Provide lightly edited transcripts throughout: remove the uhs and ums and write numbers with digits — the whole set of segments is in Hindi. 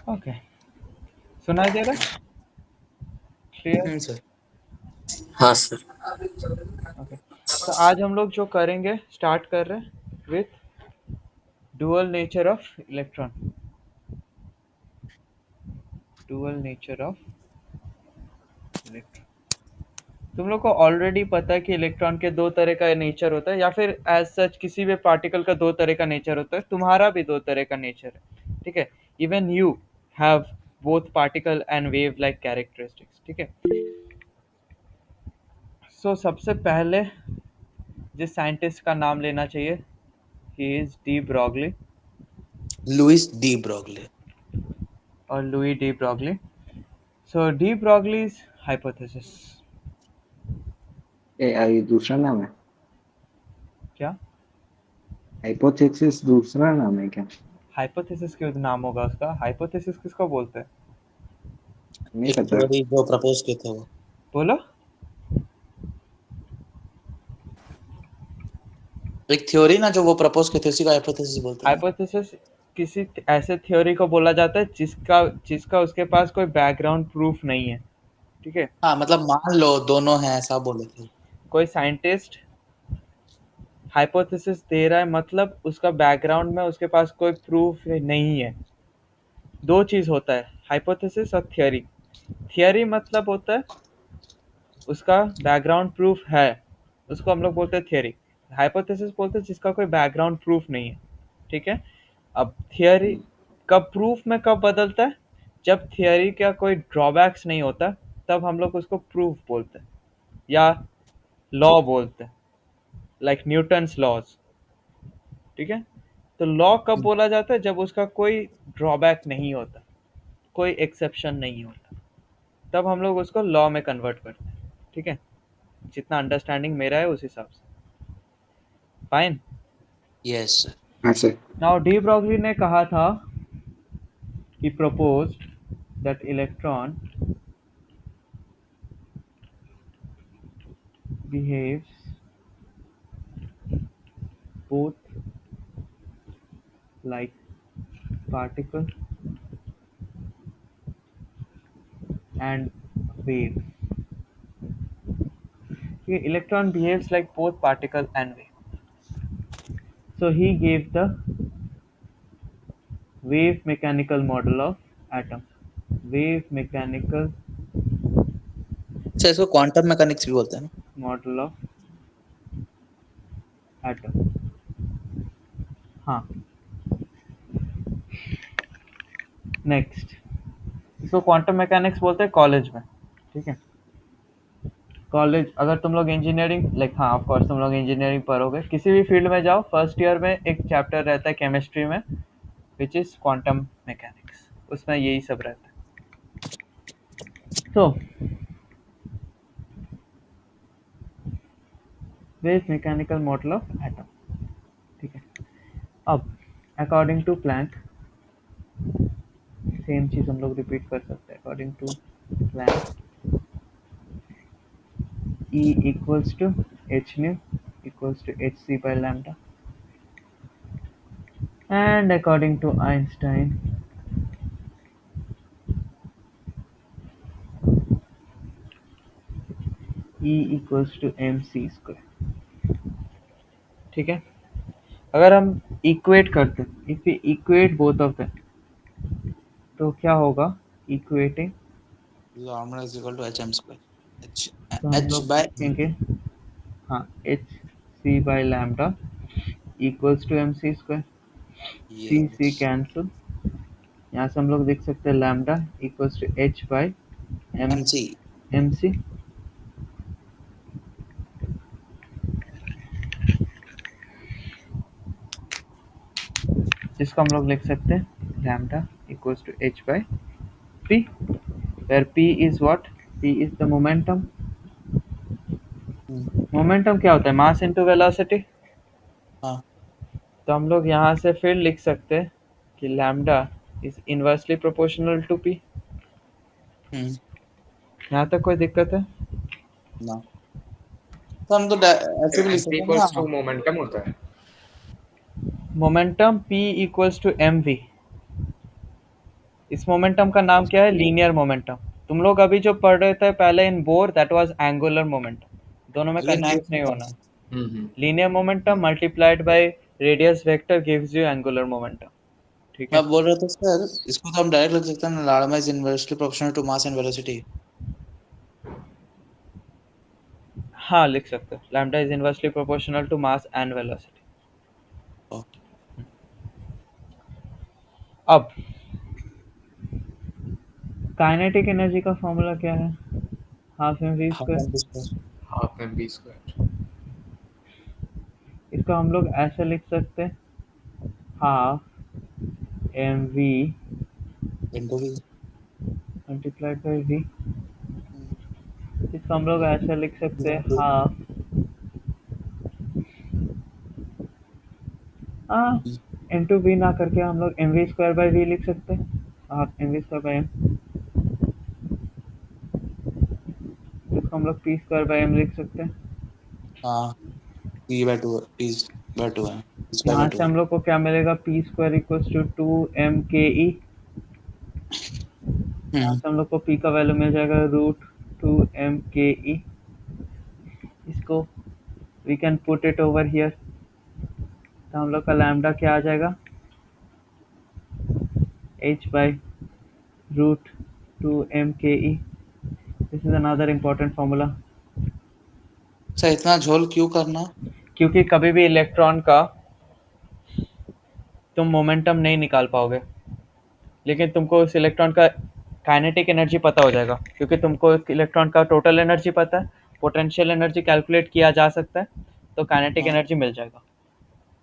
ओके, सुनाई दे रहा है? क्लियर? सर। हाँ सर। ओके, तो आज हम लोग जो करेंगे, स्टार्ट कर रहे हैं with dual nature of electron. Dual nature of electron. तुम लोग को ऑलरेडी पता है कि इलेक्ट्रॉन के दो तरह का नेचर होता है, या फिर एज सच किसी भी पार्टिकल का दो तरह का नेचर होता है। तुम्हारा भी दो तरह का नेचर है, ठीक है। Even you have both particle and wave like characteristics, ठीक है। सो सबसे पहले जिस साइंटिस्ट का नाम लेना चाहिए, he is de Broglie, Louis de Broglie. और Louis de Broglie. So de Broglie's hypothesis. ये दूसरा नाम है? क्या हाइपोथेसिस दूसरा नाम है क्या? हाइपोथेसिस क्यों नाम होगा उसका? हाइपोथेसिस किसको बोलते हैं? नहीं एक पता। थ्योरी जो प्रपोज किए थे वो। बोलो। एक थ्योरी ना जो वो प्रपोज किए थे उसी का हाइपोथेसिस बोलते हैं ना। हाइपोथेसिस किसी ऐसे थ्योरी को बोला जाता है जिसका जिसका उसके पास कोई बैकग्राउंड प्रूफ नहीं है, ठीक है। हाँ मतलब मान लो दोनों हैं ऐसा बोले थे। कोई साइंटिस्ट हाइपोथेसिस दे रहा है, मतलब उसका बैकग्राउंड में उसके पास कोई प्रूफ नहीं है। दो चीज होता है, हाइपोथेसिस और थियरी। थियरी मतलब होता है उसका बैकग्राउंड प्रूफ है, उसको हम लोग बोलते हैं थियरी। हाइपोथेसिस बोलते हैं जिसका कोई बैकग्राउंड प्रूफ नहीं है, ठीक है। अब थियरी कब प्रूफ में कब बदलता है? जब थियरी का कोई ड्रॉबैक्स नहीं होता, तब हम लोग उसको प्रूफ बोलते हैं या लॉ बोलते हैं, लाइक न्यूटन्स लॉज, ठीक है। तो लॉ कब बोला जाता है? जब उसका कोई ड्रॉबैक नहीं होता, कोई एक्सेप्शन नहीं होता, तब हम लोग उसको लॉ में कन्वर्ट करते हैं, ठीक है। जितना अंडरस्टैंडिंग मेरा है उस हिसाब से। फाइन। Yes sir. हाँ सर। नाउ डी ब्रॉगली ने कहा था, he proposed that electron behaves both like particle and wave. Okay, electron behaves like both particle and wave. So he gave the wave mechanical model of atom. Wave mechanical अच्छा इसको क्वांटम मैकेनिक्स भी बोलते हैं ना। model of atom. हाँ, नेक्स्ट, इसको क्वांटम मैकेनिक्स बोलते हैं कॉलेज में, ठीक है। कॉलेज, अगर तुम लोग इंजीनियरिंग, लाइक हाँ ऑफ कोर्स तुम लोग इंजीनियरिंग पढ़ोगे, किसी भी फील्ड में जाओ, फर्स्ट ईयर में एक चैप्टर रहता है केमिस्ट्री में, विच इज क्वांटम मैकेनिक्स। उसमें यही सब रहता है। So wave mechanical model of atom, ठीक है। अब अकॉर्डिंग टू प्लैंक, सेम चीज हम लोग रिपीट कर सकते हैं। According to Planck, E equals to h nu equals to hc by lambda, and according to Einstein, E equals to mc square, ठीक है। अगर हम इक्वेट करते, if we equate both of them, तो क्या होगा? Equating, lambda is equal to H M square H तो हम एच लोग बाय लिखेंगे, हाँ, H C by lambda equals to M C square. C C yes cancel, यहाँ से हम लोग देख सकते हैं lambda equals to H by M C. M C, जिसको हम लोग लिख सकते हैं lambda equals to H by P, where P is what? P is the momentum. Momentum क्या होता है? Mass into velocity. हाँ तो हम लोग यहाँ से फिर लिख सकते हैं कि lambda is inversely proportional to P. यहाँ तक कोई दिक्कत है? ना, तो हम तो ऐसे भी लिख एम पी सकते हैं इक्वल्स ना। टू मोमेंटम होता है। Momentum P equals to M v इस मोमेंटम का नाम क्या है? Linear momentum. तुम लोग अभी जो पढ़ रहे थे पहले in Bohr, that was angular momentum. दोनों में ये कंफ्यूज नहीं होना। Hmm. Linear momentum multiplied by radius vector gives you angular momentum. ठीक मैं है? बोल रहा था सर, इसको तो हम डायरेक्ट लिख सकते हैं ना, lambda is inversely proportional to mass and velocity. हाँ, लिख सकते हो। Lambda is inversely proportional to mass and velocity. अब काइनेटिक एनर्जी का फॉर्मूला क्या है? Half M V square. Half M B square. इसको हम लोग ऐसे लिख सकते हैं, half M V into V. Multiplied by V. इसको हम लोग ऐसे लिख सकते हैं, हाफ इंटू वी ना करके हम लोग M V square by V लिख सकते हैं। Half M V square by M. इसको हम लोग पी स्क्वायर बाई एम लिख सकते हैं। हाँ, p/2 है, स्क्वायर यहाँ बाय से 2 है। हम लोग को क्या मिलेगा? P square equals to 2m/e। यहाँ से हम लोग को पी का वैल्यू मिल जाएगा √2m/e। इसको we can put it over here. तो हम लोग का लैम्डा क्या आ जाएगा? h/√2m/e। This is another important formula. Sir इतना झोल क्यों करना? क्योंकि कभी भी इलेक्ट्रॉन का तुम मोमेंटम नहीं निकाल पाओगे, लेकिन तुमको उस इलेक्ट्रॉन का काइनेटिक एनर्जी पता हो जाएगा, क्योंकि तुमको इलेक्ट्रॉन का टोटल एनर्जी पता है, पोटेंशियल एनर्जी कैलकुलेट किया जा सकता है, तो काइनेटिक हाँ, एनर्जी मिल जाएगा। तो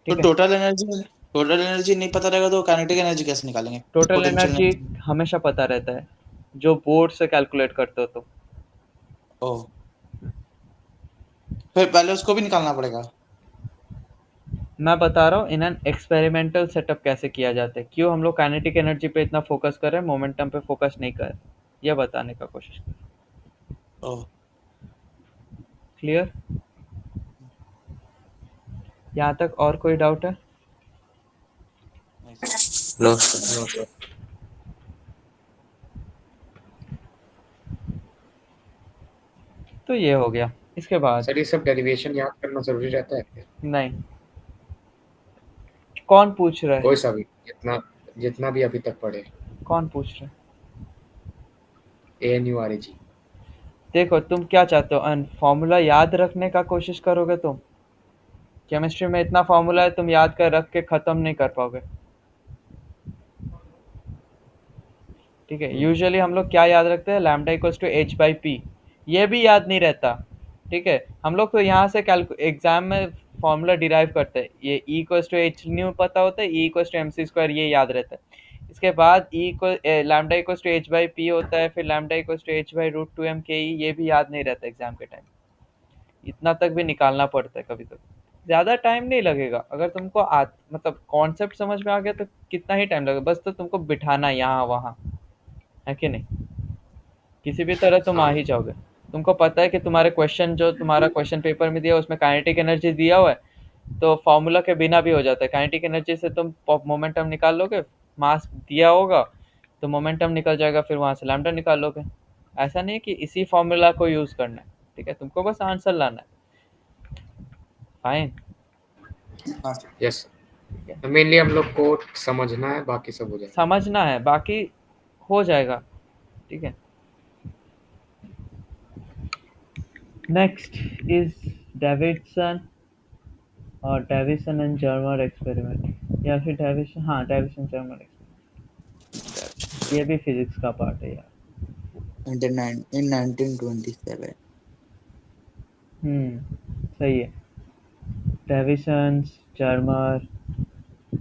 ठीक है? टोटल एनर्जी नहीं पता रहेगा तो काइनेटिक एनर्जी कैसे निकालेंगे? Total potential energy energy. हमेशा पता रहता है, जो बोर्ड से कैलकुलेट करते हो तो। ओह, फिर पहले उसको भी निकालना पड़ेगा। मैं बता रहा हूँ इन एन एक्सपेरिमेंटल सेटअप कैसे किया जाता है, क्यों हम लोग काइनेटिक एनर्जी पे इतना फोकस कर रहे हैं, मोमेंटम पे फोकस नहीं कर रहे, यह बताने का कोशिश कर। Oh, clear? यहाँ तक और कोई डाउट है? No sir. तो ये हो गया। इसके बाद सर ये सब डेरिवेशन याद करना जरूरी रहता है क्या? नहीं। कौन पूछ रहा है? कोई सा भी, जितना जितना भी अभी तक पढ़े। कौन पूछ रहा है? ANURAG। देखो, तुम क्या चाहते हो? फॉर्मूला याद रखने का कोशिश करोगे तुम? केमिस्ट्री में इतना फॉर्मूला है, तुम याद कर रख के खत्म नहीं कर पाओगे। ठीक है? यूजुअली हम लोग क्या याद रखते हैं? Lambda equals to h/p। ये भी याद नहीं रहता। ठीक है? हम लोग तो यहाँ से एग्जाम में फॉर्मूला डिराइव करते हैं, ये E equals to H nu पता होता है, E equals to M C square, ये याद रहता है। इसके बाद लैम्डा इक्वल्स टू h/p होता है, फिर लैम्डा इक्वल्स टू h/√2m/e, ये भी याद नहीं रहता एग्जाम के टाइम। इतना तक भी निकालना पड़ता है कभी कभी। ज़्यादा टाइम नहीं लगेगा अगर तुमको मतलब कॉन्सेप्ट समझ में आ गया तो कितना ही टाइम लगेगा, बस तो तुमको बिठाना यहाँ वहाँ, है कि नहीं? किसी भी तरह तुम आ ही जाओगे। तुमको पता है कि तुम्हारे क्वेश्चन, जो तुम्हारा क्वेश्चन पेपर में दिया उसमें काइनेटिक एनर्जी दिया हुआ है, तो फॉर्मूला के बिना भी हो जाता है। काइनेटिक एनर्जी से तुम मोमेंटम निकाल लोगे, मास दिया होगा तो मोमेंटम निकल जाएगा, फिर वहाँ से लैम्डा निकाल लोगे। ऐसा नहीं है कि इसी फॉर्मूला को यूज़ करना है। ठीक है? तुमको बस आंसर लाना है। फाइन? हाँ। यस। ठीक है? तो मेनली हम लोग को समझना है, बाकी सब हो जाएगा। समझना है, बाकी हो जाएगा। ठीक है? नेक्स्ट इज डेविडसन और डेविसन एंड जर्मर एक्सपेरिमेंट, या फिर डेविसन, हाँ डेविसन जर्मर एक्सपेरिमेंट। ये भी फिजिक्स का पार्ट है यार। In 1927। सही है। डेविसन जर्मर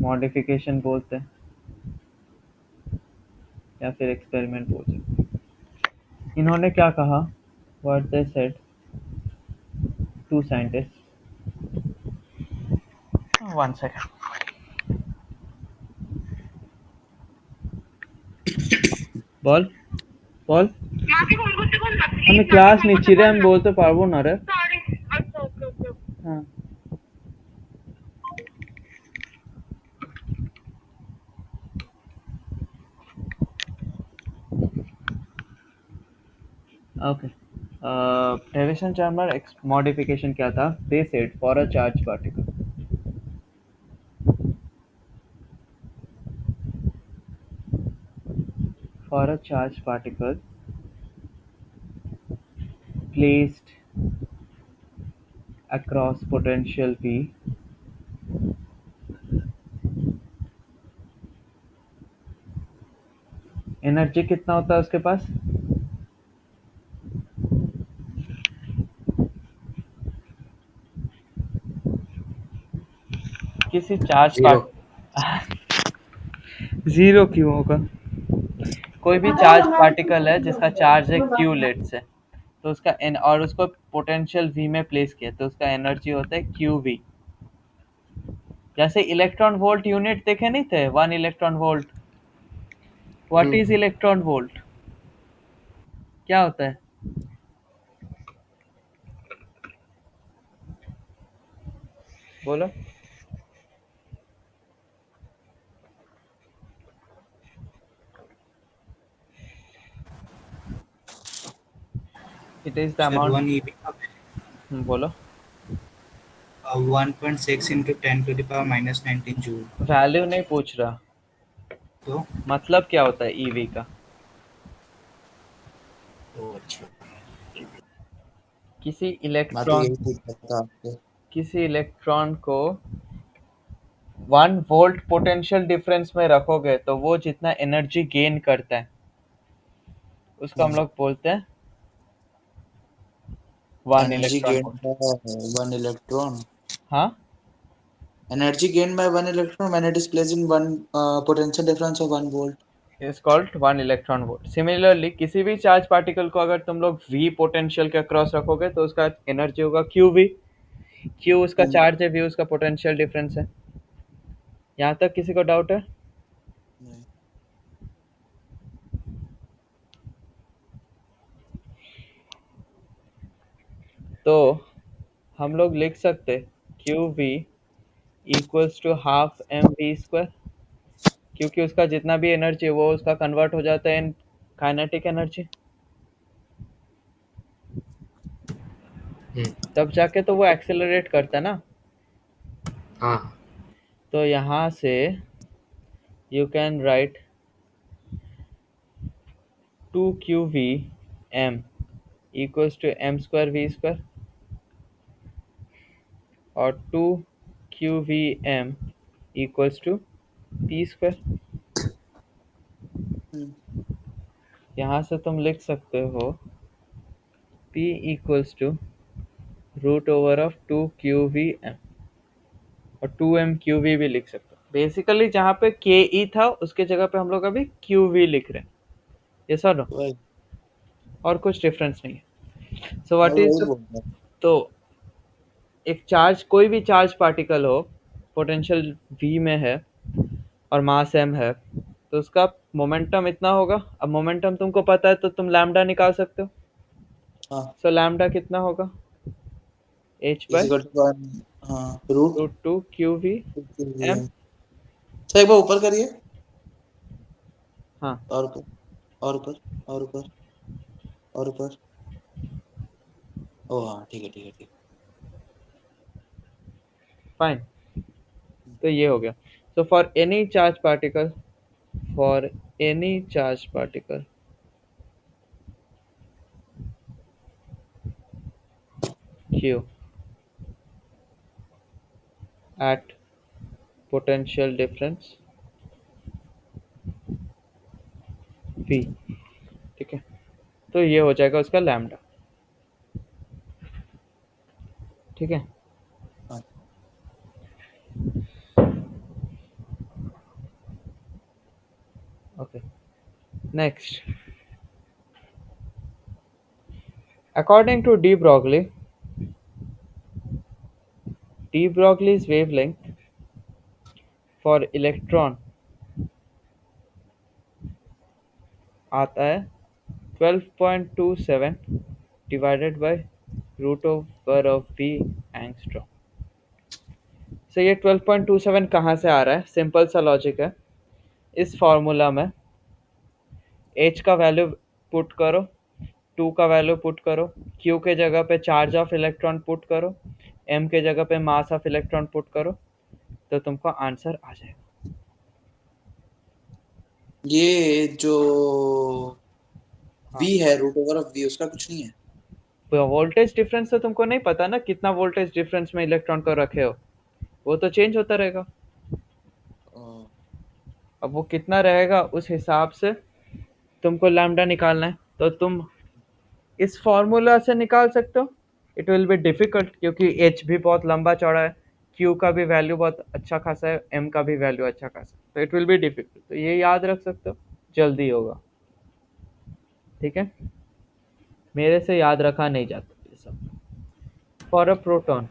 मॉडिफिकेशन बोलते हैं, या फिर एक्सपेरिमेंट बोल सकते हैं। इन्होंने क्या कहा? What they said, two scientist. One second. বল বল। আমি ক্লাস নিচ্ছি রে, আমি বলতে পারবো না রে। হ্যাঁ। ओके, डेविसन चार्मर मॉडिफिकेशन क्या था? They said for a charge particle, for a charged particle placed across potential V, energy कितना होता है उसके पास? किसी चार्ज जीरो। जीरो क्यों होगा? कोई भी चार्ज पार्टिकल है जिसका चार्ज है क्यू लेट से, तो उसका एन और उसको पोटेंशियल वी में प्लेस किया तो उसका एनर्जी होता है क्यू वी। जैसे इलेक्ट्रॉन वोल्ट यूनिट देखे नहीं थे, 1 electron volt. What is electron volt? क्या होता है? बोलो। It is the sir amount. 1 EV बोलो। 1.6 into 10 to the power minus 19 joule. Value नहीं पूछ रहा, तो मतलब क्या होता है ईवी का? अच्छा, किसी मैं तो इलेक्ट्रॉन यही पूछ रहा था आपसे। किसी इलेक्ट्रॉन को 1 वोल्ट पोटेंशियल डिफरेंस में रखोगे तो वो जितना एनर्जी गेन करता है उसको हम लोग बोलते हैं 1 electron energy gain volt. By 1 electron. हाँ, energy gain by 1 electron when it is placed in one potential difference of 1 volt. Is called 1 electron volt. Similarly किसी भी चार्ज पार्टिकल को अगर तुम लोग v पोटेंशियल के अक्रॉस रखोगे तो उसका एनर्जी होगा क्यू वी। क्यू उसका चार्ज है, v उसका पोटेंशियल डिफरेंस है। यहाँ तक किसी को डाउट है? नहीं। तो हम लोग लिख सकते Q V equals to half M V square, क्योंकि उसका जितना भी एनर्जी है वो उसका कन्वर्ट हो जाता है इन काइनेटिक एनर्जी, तब जाके तो वो एक्सेलरेट करता है ना। हाँ। तो यहाँ से you can write 2 QV m equals to M square V square, और 2 QV m equals to P square. यहाँ से तुम लिख सकते हो P equals to root over of 2 QV m, और 2 MQV भी लिख सकते हो। बेसिकली जहाँ पे KE था उसके जगह पे हम लोग अभी QV लिख रहे हैं, ये सर, वही और कुछ डिफरेंस नहीं है। सो मैं व्हाट इज वही बोल रहा तो एक चार्ज, कोई भी चार्ज पार्टिकल हो, पोटेंशियल V में है और मास m है, तो उसका मोमेंटम इतना होगा। अब मोमेंटम तुमको पता है तो तुम लैम्डा निकाल सकते हो। हूँ। हाँ, सो लैम्डा कितना होगा? h is by equal to 1, हाँ, root root 2 QV m। Sir एक बार ऊपर करिए, हाँ, और ऊपर, और ऊपर, और ऊपर, और ऊपर। ओ हाँ, ठीक है, ठीक है, ठीक फाइन। तो ये हो गया। So for any charge particle, for any charge particle q at potential difference v, ठीक है, तो ये हो जाएगा उसका लैम्डा। ठीक है, हाँ। Okay, next. According to de Broglie's wavelength for electron आता है 12.27 divided by root over of v angstrom। so ये 12.27 कहाँ से आ रहा है? सिंपल सा लॉजिक है। इस फॉर्मूला में h का वैल्यू पुट करो, 2 का वैल्यू पुट करो, Q के जगह पे चार्ज ऑफ इलेक्ट्रॉन पुट करो, M के जगह पे मास ऑफ इलेक्ट्रॉन पुट करो, तो तुमको आंसर आ जाएगा। ये जो V है, रूट ओवर ऑफ V, उसका कुछ नहीं है। वोल्टेज डिफरेंस तो तुमको नहीं पता ना, कितना वोल्टेज डिफरेंस में इलेक्ट्रॉन को रखे हो, वो तो चेंज होता रहेगा। ओ, अब वो कितना रहेगा उस हिसाब से तुमको लैम्डा निकालना है, तो तुम इस फॉर्मूला से निकाल सकते हो। इट विल बी डिफिकल्ट क्योंकि एच भी बहुत लंबा चौड़ा है, क्यू का भी वैल्यू बहुत अच्छा खासा है, एम का भी वैल्यू अच्छा खासा है, तो इट विल बी डिफिकल्ट। तो ये याद रख सकते हो, जल्दी होगा। ठीक है, मेरे से याद रखा नहीं जाता ये सब। फॉर अ प्रोटॉन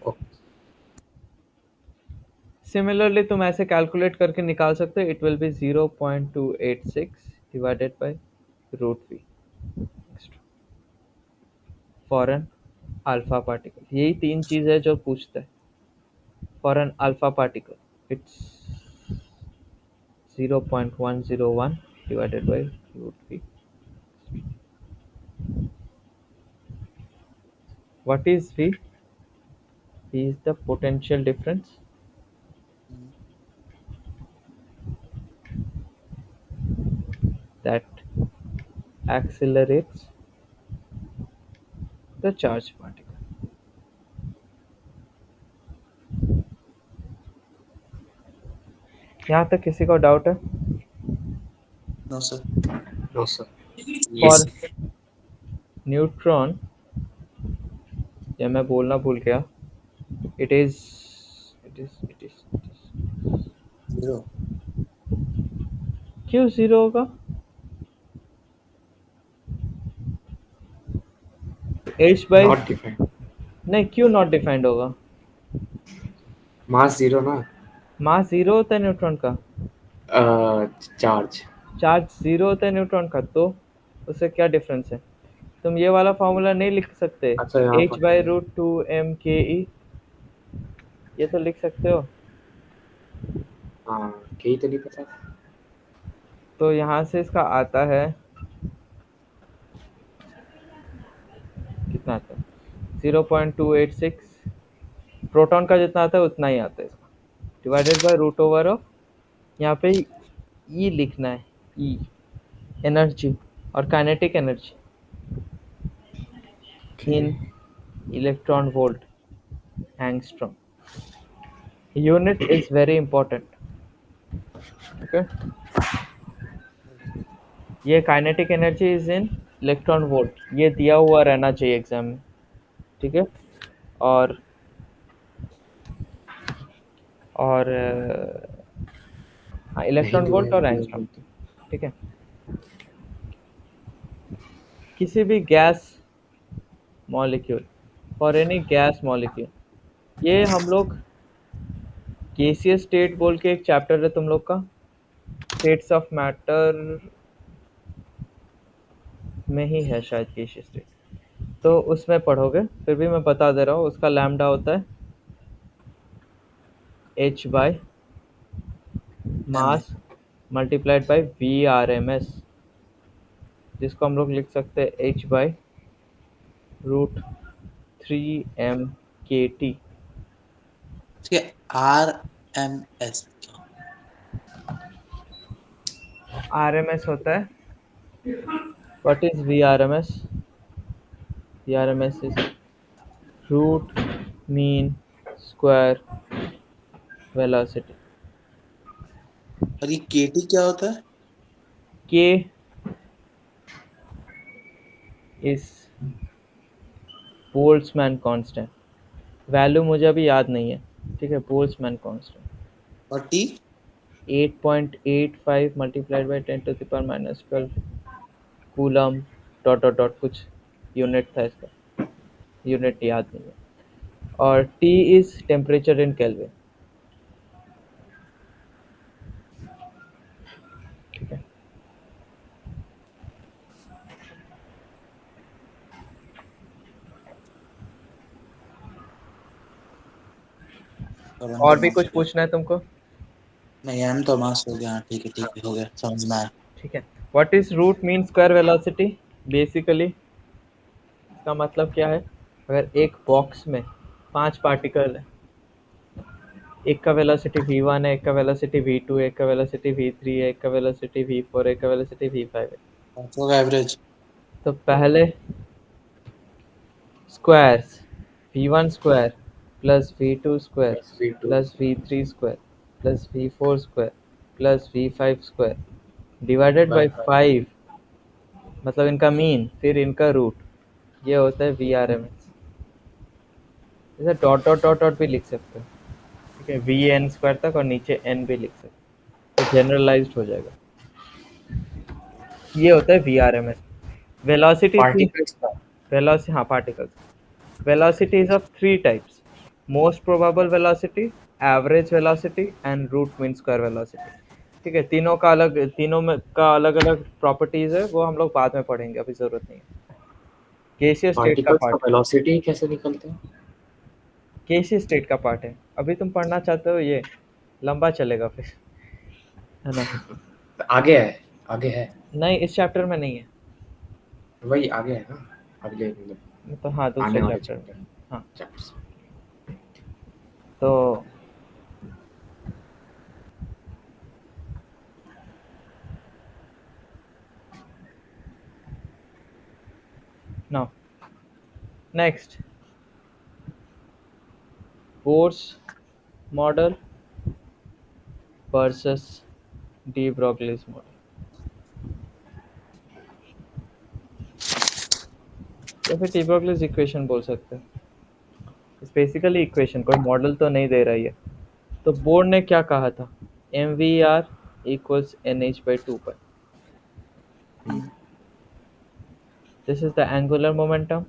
सिमिलरली तुम ऐसे कैलकुलेट करके निकाल सकते हो, it will be 0.286 divided by root V for an alpha particle. यही 3 चीज है जो पूछता है। For an alpha particle it's 0.101 divided by root v. What is v? V is the potential difference that accelerates the charged particle. यहाँ तक किसी को डाउट है? No sir. No sir. For neutron, ये मैं बोलना भूल गया, इट इज जीरो। क्यों जीरो होगा? h by not defined. नहीं, क्यों नॉट डिफाइंड होगा? मास जीरो ना, मास जीरो होता है न्यूट्रॉन का, चार्ज। चार्ज जीरो होता है न्यूट्रॉन का, तो उससे क्या डिफरेंस है? तुम ये वाला फॉर्मूला नहीं लिख सकते, अच्छा, यहाँ h पर बाई रूट टू एम के ई, ये तो लिख सकते हो। हाँ, कहीं तो नहीं पता। तो यहाँ से इसका आता है, कितना आता है? 0.286। प्रोटॉन का जितना आता है उतना ही आता है इसका, divided by root over of, यहाँ पे ई लिखना है, ई एनर्जी और kinetic energy in electron volt angstrom. Unit is very important. Okay, ये kinetic energy is in electron volt, ये दिया हुआ रहना चाहिए एग्जाम में। ठीक है, और हाँ, इलेक्ट्रॉन नहीं वोल्ट हुआ और है एंगस्ट्रॉम। ठीक है, किसी भी gas molecule, for any gas molecule, ये हम लोग गैसियस स्टेट बोल के एक चैप्टर है तुम लोग का, स्टेट्स ऑफ मैटर में ही है शायद गैसियस स्टेट, तो उसमें पढ़ोगे, फिर भी मैं बता दे रहा हूँ। उसका लैम्डा होता है h by mass multiplied by V R M S, जिसको हम लोग लिख सकते हैं h बाय रूट 3m/kT। ठीक है, RMS। RMS होता है, what is VRMS? VRMS is root mean square velocity. और ये KT क्या होता है? K is Boltzmann constant, value मुझे अभी याद नहीं है। ठीक है, बोल्ट्जमैन कांस्टेंट और T? 8.85 multiplied by 10⁻12 coulomb dot dot dot कुछ यूनिट था इसका, यूनिट याद नहीं है। और T is temperature in kelvin. ठीक है, और और भी कुछ पूछना है तुमको? नहीं, M तो मास हो गया। ठीक है, ठीक है, हो गया, समझ में आया। ठीक है, what is root mean square velocity basically? इसका मतलब क्या है, अगर एक बॉक्स में 5 पार्टिकल है, एक का वेलोसिटी v1 है, एक का वेलोसिटी v2 है, एक का वेलोसिटी v3 है, एक का वेलोसिटी v4 है, एक का वेलोसिटी v5 है, पांचों का एवरेज। तो पहले squares v1 square plus v2 square plus V2 plus v3 square plus v4 square plus v5 square divided by by 5, मतलब इनका मीन फिर इनका रूट, ये होता है VRMS। जैसे डॉट डॉट डॉट डॉट भी लिख सकते हो, ठीक है, वी एन स्क्वायर तक और नीचे एन भी लिख सकते हो, तो जनरलाइज्ड हो जाएगा। ये होता है VRMS। वेलोसिटी particles का वेलोसिटी, हाँ particles. Velocity is of 3 types: most probable velocity, average velocity and root mean square velocity. ठीक है, तीनों में का अलग अलग प्रॉपर्टीज है, वो हम लोग बाद में पढ़ेंगे, अभी जरूरत नहीं है। केसी स्टेट का particles का पार्ट है, velocity कैसे निकलते हैं? केसी स्टेट का पार्ट है। अभी तुम पढ़ना चाहते हो, ये लंबा चलेगा फिर, है ना? आगे है नहीं, इस चैप्टर में नहीं है, वही आगे है ना, अगले मतलब तो हाँ दूसरे आने वाले चैप्टर में। चैप्टर हाँ, चैप्टर्स। तो now next, Bohr's model versus de Broglie's model, या फिर de Broglie's इक्वेशन बोल सकते हैं। इस बेसिकली इक्वेशन, कोई मॉडल तो नहीं दे रही है। तो बोर ने क्या कहा था, mvr equals nh by 2 pi, this is the angular momentum,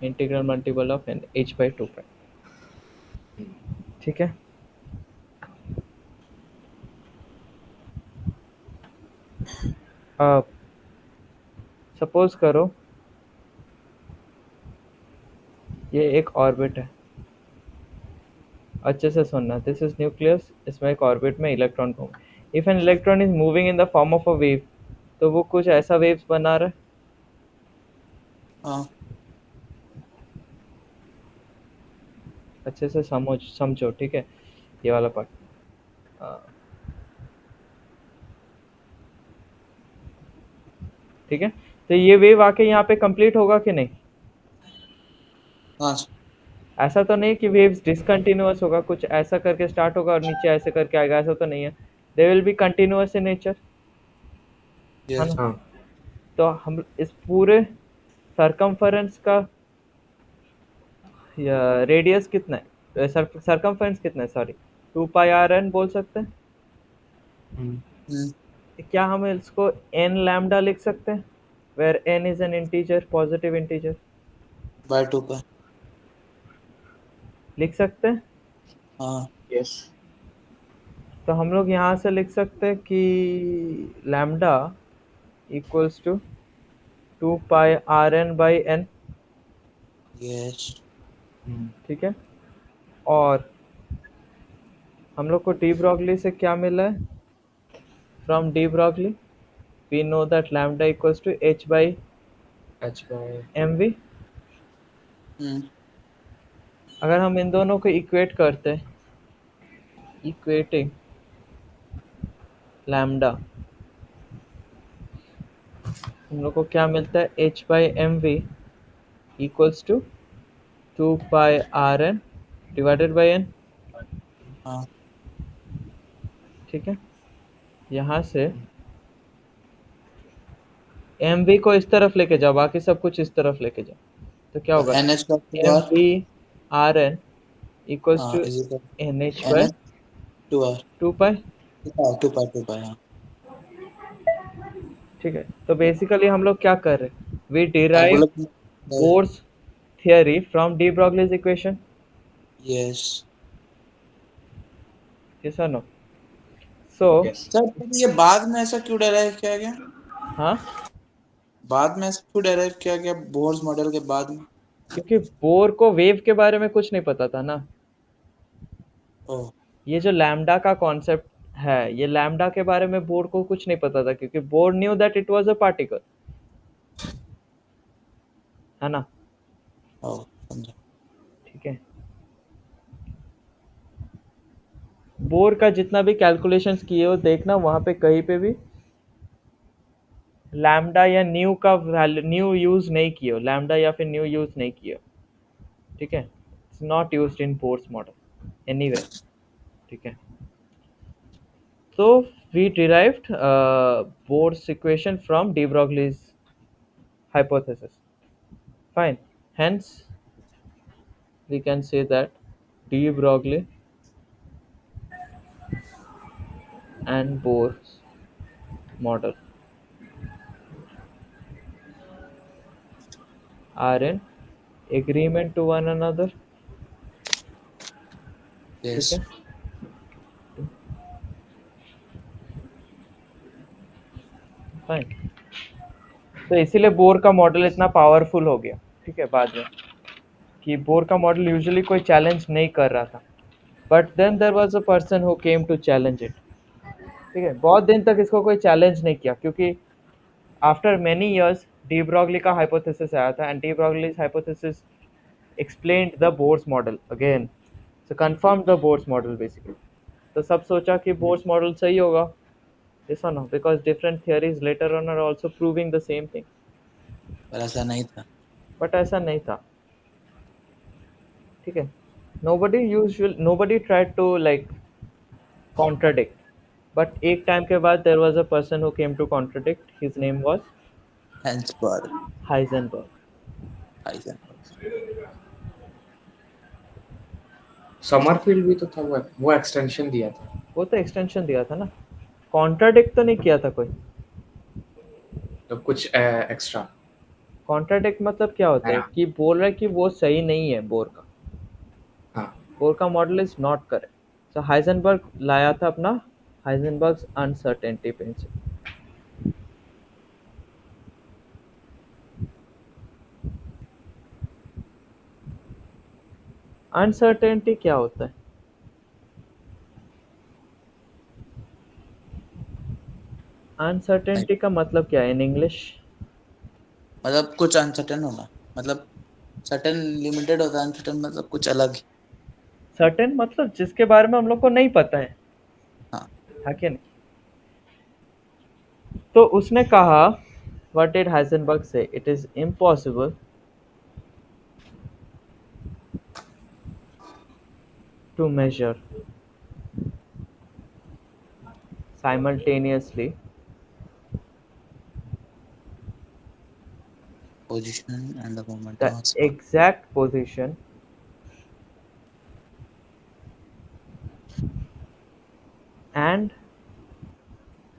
integral multiple of h by 2 pi। ठीक है, अब सपोज करो ये एक ऑर्बिट है, अच्छे से सुनना, दिस इज न्यूक्लियस, इसमें एक ऑर्बिट में इलेक्ट्रॉन घूम, if an electron is moving in the form of a wave, तो वो कुछ ऐसा वेव्स बना रहा है, हाँ अच्छे से समझो, ठीक है, ये वाला पार्ट। ठीक है, तो ये वेव आके यहाँ पे कंप्लीट होगा कि नहीं? हाँ ऐसा तो नहीं कि वेव्स डिसकंटिन्यूअस होगा, कुछ ऐसा करके स्टार्ट होगा और नीचे ऐसे करके आएगा, ऐसा तो नहीं है। They will be continuous in nature, है यस ना? हाँ तो हम इस पूरे सरकमफरेंस का रेडियस कितना है, सरकमफरेंस कितना है, सॉरी, 2πrn बोल सकते हैं। क्या हम इसको n लैम्डा लिख सकते हैं, where n is an integer, positive integer, by 2 पर। लिख सकते हैं? हाँ यस तो हम लोग यहाँ से लिख सकते हैं कि lambda equals to 2πrn/n, yes ठीक है। और हम लोग को डी ब्रॉगली से क्या मिला है, from de Broglie we know that lambda equals to h/mv। h by अगर हम इन दोनों को इक्वेट करते हैं, इक्वेटिंग लैम्डा, हम लोग को क्या मिलता है, h/mv equals to 2πrn divided by n, हाँ ठीक है। यहाँ से mv को इस तरफ लेके जाओ, बाकी सब कुछ इस तरफ लेके जाओ, तो क्या तो होगा, NH का 2R। mv rn equals to हाँ is equal nh by NH 2R 2 2 pi हाँ। ठीक है। तो बेसिकली हम लोग क्या कर रहे हैं, we derive angular Bohr's theory from de Broglie's equation, yes yes और नो? सो yes सर तो ये बाद में ऐसा क्यों डेराइव किया गया? हाँ, बाद में ऐसा क्यों डेराइव किया गया बोर्स मॉडल के बाद में? क्योंकि बोर को वेव के बारे में कुछ नहीं पता था ना। ओह ये जो लैम्डा का कॉन्सेप्ट है। ये लैम्डा के बारे में बोर को कुछ नहीं पता था, क्योंकि bore knew that it was a particle, है ना। ओ समझा। ठीक है, बोर का जितना भी कैलकुलेशंस किए हो देखना, वहां पे कहीं पे भी लैम्डा या न्यू का वैल्यू, न्यू यूज नहीं किए हो, लैम्डा या फिर न्यू यूज नहीं किए हो। ठीक है, it's not used in Bohr's model anyway. ठीक है, so we derived Bohr's equation from de Broglie's hypothesis. Fine, hence we can say that de Broglie and Bohr's model are in agreement to one another. ठीक यस। है, फाइन। तो इसीलिए बोर का मॉडल इतना पावरफुल हो गया। ठीक है, बाद में कि बोर का मॉडल यूजुअली कोई चैलेंज नहीं कर रहा था, but then there was a person who came to challenge it. ठीक है, बहुत दिन तक इसको कोई चैलेंज नहीं किया, क्योंकि after many years de Broglie का हाइपोथेसिस आया था, and D Broglie's hypothesis explained the Bohr's model again, so confirmed the Bohr's model basically। तो सब सोचा कि Bohr's model सही होगा, yes or no, because different theories later on are also proving the same thing, पर ऐसा नहीं था। but ऐसा नहीं था। ठीक है, nobody tried to like contradict, but एक टाइम के बाद there was a person who came to contradict, his name was Hinsberg, Heisenberg। Heisenberg. Sommerfeld भी तो था, वो एक्सटेंशन दिया था। वो तो एक्सटेंशन दिया था ना, कॉन्ट्राडिक्ट तो नहीं किया था कोई। तो कुछ एक्स्ट्रा। कॉन्ट्राडिक्ट मतलब क्या होता है हाँ कि बोल रहा है कि वो सही नहीं है, बोर का, हाँ। बोर का model is not correct. So Heisenberg लाया था अपना हाइजेनबर्ग्स अनसर्टेनिटी प्रिंसिपल। अनसर्टेनिटी क्या होता है? अनसर्टेनिटी का मतलब क्या है इन इंग्लिश? मतलब कुछ अनसर्टेन होना, मतलब सर्टेन लिमिटेड होता है, अनसर्टेन मतलब कुछ अलग। सर्टेन मतलब जिसके बारे में हम लोग को नहीं पता है, हाँ। है कि नहीं? तो उसने कहा, what did Heisenberg say, it is impossible to measure simultaneously position and the momentum the of spot. exact position and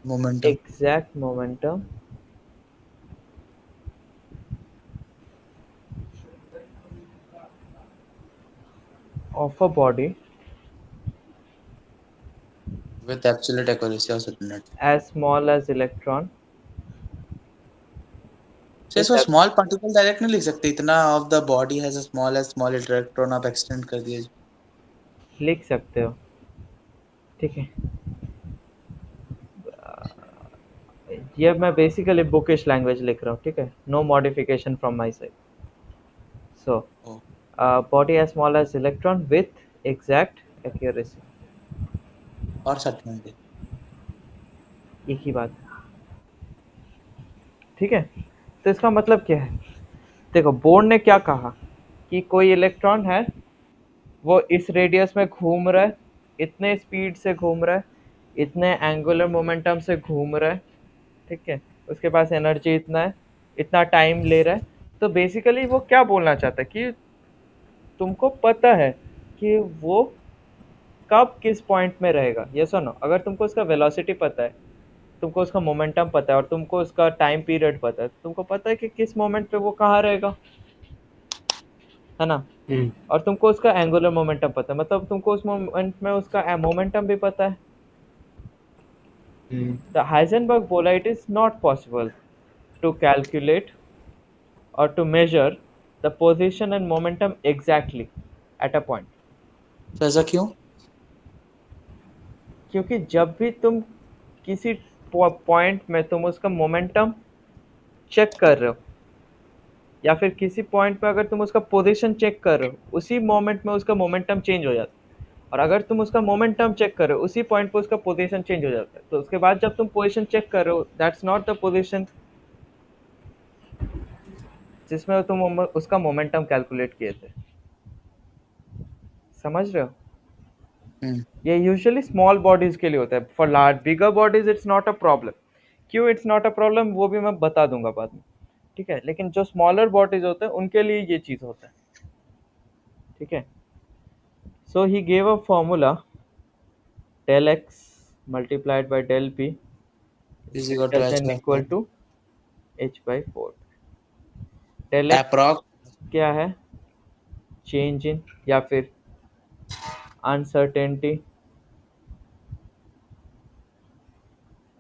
momentum exact momentum of a body with absolute accuracy of certainty. as small as electron से with इसको स्मॉल पार्टिकल डायरेक्ट नहीं लिख सकते, इतना of the body has a small electron आप एक्सटेंड कर दिए। लिख सकते हो। ठीक है, ये मैं बेसिकली बुकिश लैंग्वेज लिख रहा हूँ। ठीक है, no modification from my side. So body as small as electron with exact accuracy, और सर्टेनिटी। एक ही बात है। ठीक है, तो इसका मतलब क्या है? देखो, बोर्न ने क्या कहा कि कोई इलेक्ट्रॉन है, वो इस रेडियस में घूम रहा है, इतने स्पीड से घूम रहा है, इतने एंगुलर मोमेंटम से घूम रहा है। ठीक है, उसके पास एनर्जी इतना है, इतना टाइम ले रहा है। तो बेसिकली वो क्या बोलना चाहता है कि तुमको पता है कि वो कब किस पॉइंट में रहेगा, ये सुनो। अगर तुमको उसका वेलोसिटी पता है, तुमको उसका मोमेंटम पता है, और तुमको उसका टाइम पीरियड पता है, तुमको पता है कि किस मोमेंट पे वो कहाँ रहेगा, है ना। और तुमको उसका एंगुलर मोमेंटम पता है, मतलब तुमको उस मोमेंट में उसका मोमेंटम भी पता है। द हाइजेनबर्ग बोला it is not possible to calculate or to measure the position and momentum exactly at a point। तो ऐसा क्यों? क्योंकि जब भी तुम किसी पॉइंट में तुम उसका मोमेंटम चेक कर रहे हो या फिर किसी पॉइंट पे अगर तुम उसका पोजीशन चेक कर रहे हो उसी मोमेंट में उसका मोमेंटम चेंज हो जाता है। और अगर तुम उसका मोमेंटम चेक कर रहे हो उसी पॉइंट पे उसका पोजीशन चेंज हो जाता है। तो उसके बाद जब तुम पोजीशन चेक कर रहे हो दैट्स नॉट द पोजीशन जिसमें तुम उसका मोमेंटम कैलकुलेट किए थे। समझ रहे हो? हम्म ये यूजुअली स्मॉल बॉडीज के लिए होता है। For large bigger bodies it's not a problem. क्यों इट्स नॉट अ प्रॉब्लम वो भी मैं बता दूंगा बाद में, ठीक है। लेकिन जो स्मॉलर बॉडीज होते हैं उनके लिए ये चीज होता है, ठीक है। So he gave a formula del x multiplied by del p is is equal greater to h than by equal 4 to h by 4। del x approx क्या है? चेंज इन या फिर uncertainty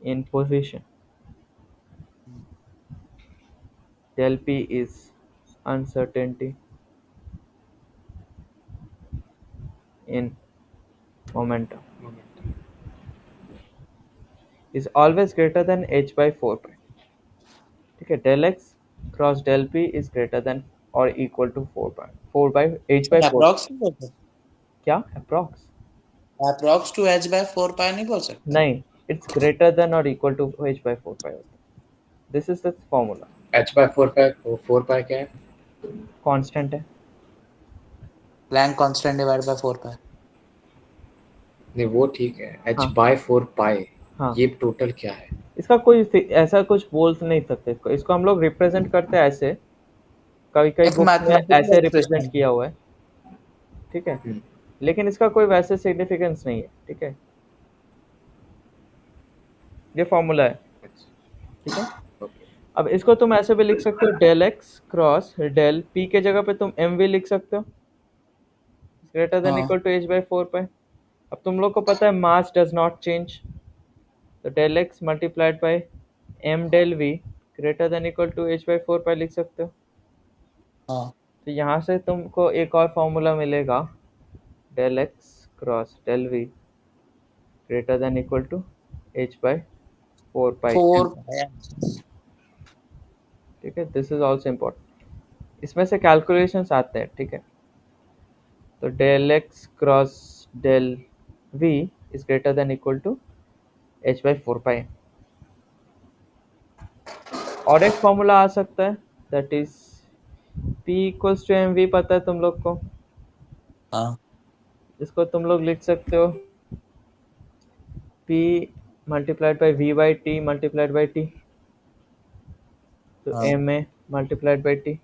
in position। del p is uncertainty in momentum Momentum. is always greater than h by 4 pi, ठीक है। del x cross del p is greater than or equal to 4 by h by 4। Approx नहीं बोल सकते, क्या approx? Approx to H by 4 pi नहीं बोल सकते। नहीं, इट्स ग्रेटर देन और equal to h by 4 pi होता है। This is the formula. H by 4 pi, 4 pi क्या है? कांस्टेंट है। Planck constant divide by 4 pi. नहीं वो ठीक है, H हाँ by 4 pi हाँ, ये टोटल क्या है? इसका कोई ऐसा कुछ बोल नहीं सकते। इसको हम लोग रिप्रेजेंट करते हैं ऐसे, कई कई एक बुक्स में मैथमेटिकल ऐसे एक्सप्रेशन रिप्रेजेंट है। किया हुआ है, ठीक है। हम्म, लेकिन इसका कोई वैसे सिग्निफिकेंस नहीं है, ठीक है। ये फॉर्मूला है, अच्छा, ठीक है। ओके। अब इसको तुम ऐसे भी लिख सकते हो, del X cross del P के जगह पे तुम एम वी लिख सकते हो, ग्रेटर देन हाँ equal to H by 4 pi. अब तुम लोग को पता है मास डज नॉट चेंज, तो del X multiplied by M del V greater than equal to H by 4 pi लिख सकते हो। हाँ तो यहाँ से तुमको एक और फॉर्मूला मिलेगा, del X cross del V greater than equal to H by 4 pi M, 4 ठीक है। This is also important. इसमें से कैलकुलेशंस आते हैं, ठीक है। तो del X cross del V is greater than equal to H by 4 pi. और एक फॉर्मूला आ सकता है, that is P equals to M V. पता है तुम लोग को? हाँ इसको तुम लोग लिख सकते हो P multiplied by V by T multiplied by T, तो हाँ M A multiplied by T.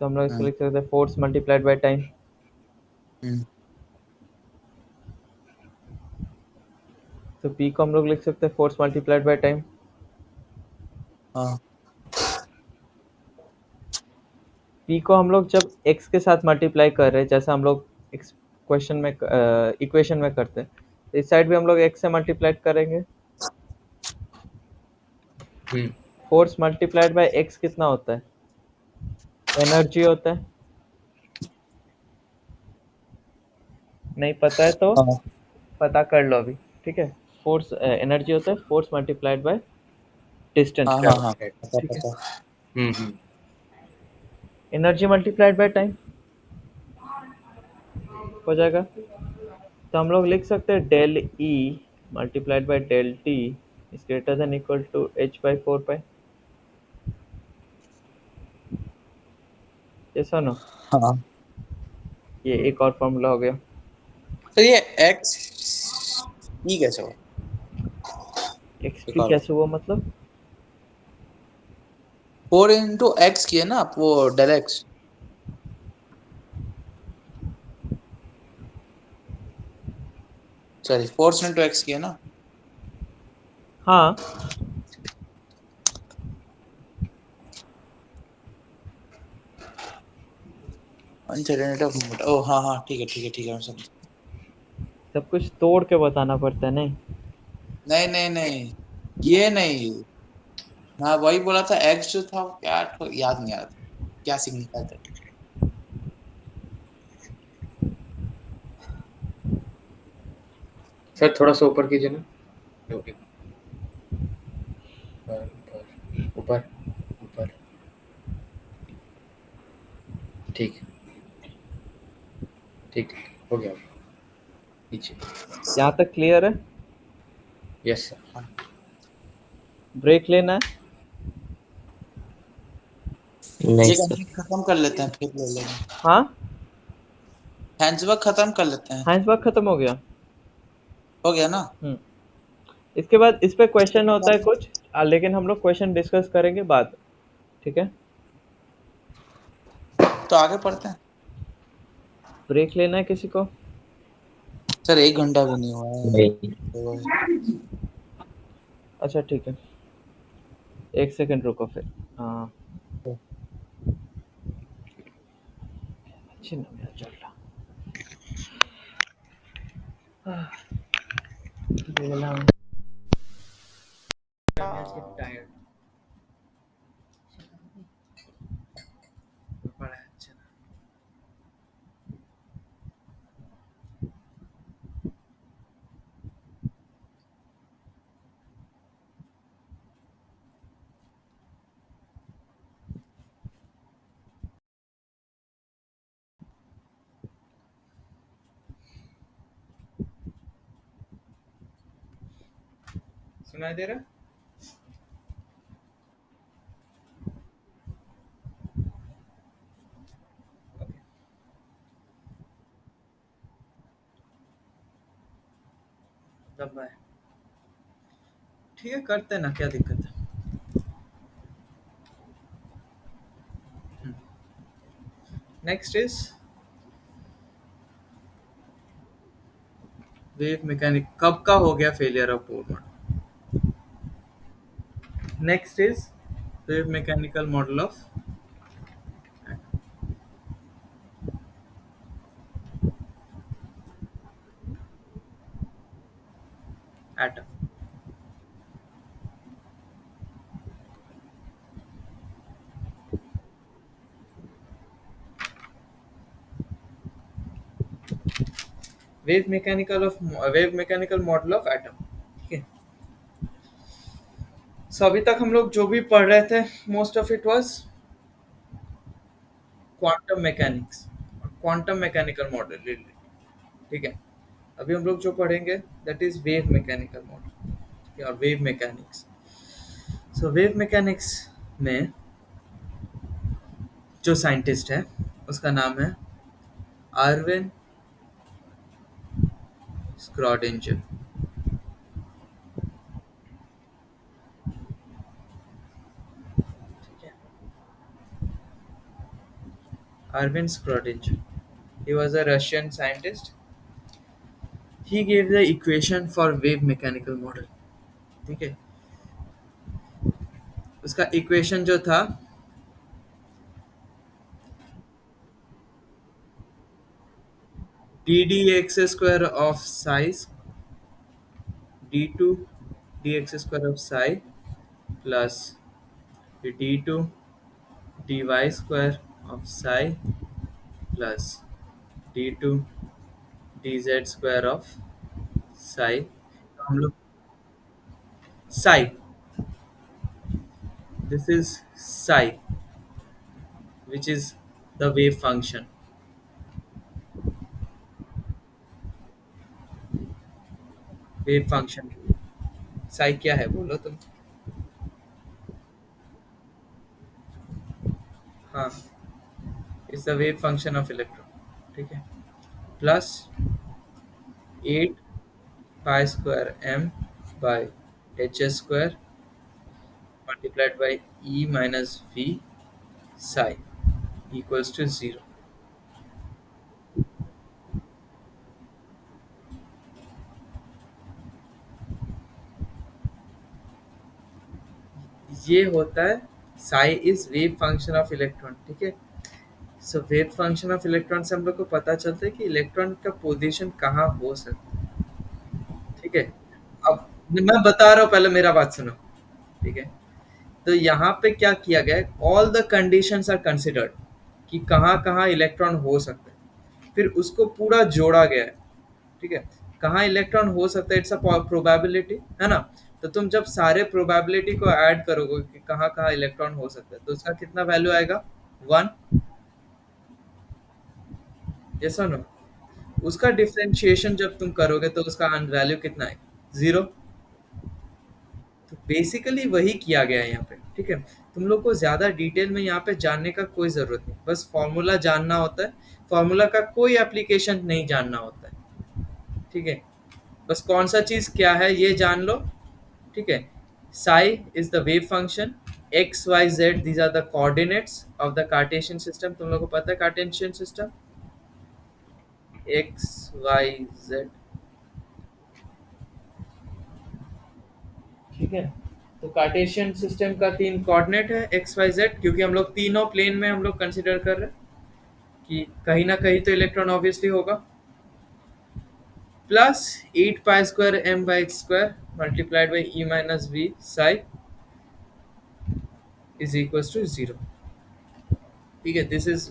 तो हम लोग इसको हम्म लिख सकते हैं फोर्स मल्टीप्लाइड बाई टाइम। हम्म, तो पी को हम लोग लिख सकते हैं फोर्स मल्टीप्लाइड बाई टाइम। हाँ पी को हम लोग जब एक्स के साथ मल्टीप्लाई कर रहे हैं, जैसा हम लोग क्वेश्चन में इक्वेशन में करते हैं, तो इस साइड भी हम लोग एक्स से मल्टीप्लाई करेंगे। हम्म, फोर्स मल्टीप्लाइड बाय एक्स कितना होता है? एनर्जी होता है। नहीं पता है तो हाँ पता कर लो अभी, ठीक है। फोर्स एनर्जी होता है फोर्स मल्टीप्लाइड बाय डिस्टेंस हाँ हाँ ट्रैवल, हाँ right. पता ठीक है। पता। हम्म, एनर्जी मल्टीप्लाइड बाय टाइम हो जाएगा। तो हम लोग लिख सकते हैं del E multiplied by del T is greater than equal to H by 4 pi. ये सुनो, हाँ ये एक और फॉर्मूला हो गया। तो ये x ई कैसे हो? एक्स एक पी और कैसे हुआ मतलब? 4 इंटू एक्स किए ना आप, वो del X. Sorry 4 into X किए ना। हाँ, अनसर्टेनिटी ऑफ मोमेंट, ओ हाँ हाँ ठीक है ठीक है ठीक है, मैं समझ। सब कुछ तोड़ के बताना पड़ता है नहीं। नहीं नहीं नहीं, ये नहीं, हाँ वही बोला था, एक्स जो था क्या याद नहीं आ रहा था क्या सिग्निफाई था। सर थोड़ा सा ऊपर कीजिए ना। ओके, ऊपर ऊपर ऊपर, ठीक ठीक ठीक, हो गया नीचे। यहाँ तक क्लियर है? Yes sir. ब्रेक लेना है? ये नहीं सर। गाना खत्म कर लेते हैं, फिर ले लेंगे। हाँ, हैंड्सवर्क खत्म कर लेते हैं। हैंड्सवर्क खत्म हो गया। हो गया ना? इसके बाद इस पे क्वेश्चन होता है कुछ, लेकिन हम लोग क्वेश्चन डिस्कस करेंगे बाद में, ठीक है? तो आगे पढ़ते हैं। ब्रेक लेना है किसी को? सर 1 घंटा भी नहीं हुआ है। नहीं अच्छा ठीक है, 1 सेकंड रुको फिर। हाँ, చిన్న చోట్ల ఎలా टायर्ड बड़ा अच्छा। सुनाई दे रहा? दबा है, ठीक है, करते हैं ना, क्या दिक्कत है? Next is wave mechanic. कब का हो गया failure of Bohr model? Next is wave mechanical model of atom. Wave mechanical model of atom, ठीक है? सो अभी तक हम लोग जो भी पढ़ रहे थे, most of it was quantum mechanics, quantum mechanical model, ठीक है? अभी हम लोग जो पढ़ेंगे that is wave mechanical model या वेव मैकेनिक्स। सो वेव मैकेनिक्स में जो साइंटिस्ट है उसका नाम है Irwin स्क्रॉडिंजर। Arvin Schrödinger. He was a Russian scientist. He gave the equation for wave mechanical model. ठीक है, उसका इक्वेशन जो था D D X square of psi D two D X square of psi plus D two D Y square of psi plus D two D Z square of psi. हम लोग psi, this is psi which is the wave function। Wave function psi क्या है बोलो तुम? हाँ, it's the wave function of electron, ठीक है? Plus 8 pi square M by H square multiplied bye E minus V psi equals to 0। ये होता है psi is wave function of electron, ठीक है? So wave function of electron से हम लोग को पता चलता है कि इलेक्ट्रॉन का पोजीशन कहाँ हो सकता है, ठीक है? अब मैं बता रहा हूँ, पहले मेरा बात सुनो, ठीक है? तो यहाँ पे क्या किया गया है, all the conditions are considered कि कहाँ कहाँ इलेक्ट्रॉन हो सकता है, फिर उसको पूरा जोड़ा गया है, ठीक है? कहाँ इलेक्ट्रॉन हो सकता है, इट्स अ प्रोबेबिलिटी, है ना। तो तुम जब सारे प्रोबेबिलिटी को ऐड करोगे कि कहाँ कहाँ इलेक्ट्रॉन हो सकता है, तो उसका कितना वैल्यू आएगा, 1। यस और नो। उसका डिफरेंशिएशन जब तुम करोगे तो उसका वैल्यू कितना है, 0। तो बेसिकली वही किया गया है यहाँ पे, ठीक है। तुम लोग को ज्यादा डिटेल में यहाँ पे जानने का कोई जरूरत नहीं, बस फॉर्मूला जानना होता है। फॉर्मूला का कोई एप्लीकेशन नहीं जानना होता है, ठीक है। बस कौन सा चीज क्या है ये जान लो, ठीक है। Psi is the wave function, X Y Z these are the coordinates of the Cartesian system. तुम लोग को पता है Cartesian system, X Y Z, ठीक है। तो कार्टेशियन सिस्टम का 3 कोऑर्डिनेट है, एक्स वाई जेड, क्योंकि हम लोग तीनों प्लेन में हम लोग कंसिडर कर रहे हैं कि कहीं ना कहीं तो इलेक्ट्रॉन ऑब्वियसली होगा। Plus 8 pi square M by square multiplied by E minus V psi is equal to 0, ठीक है। This is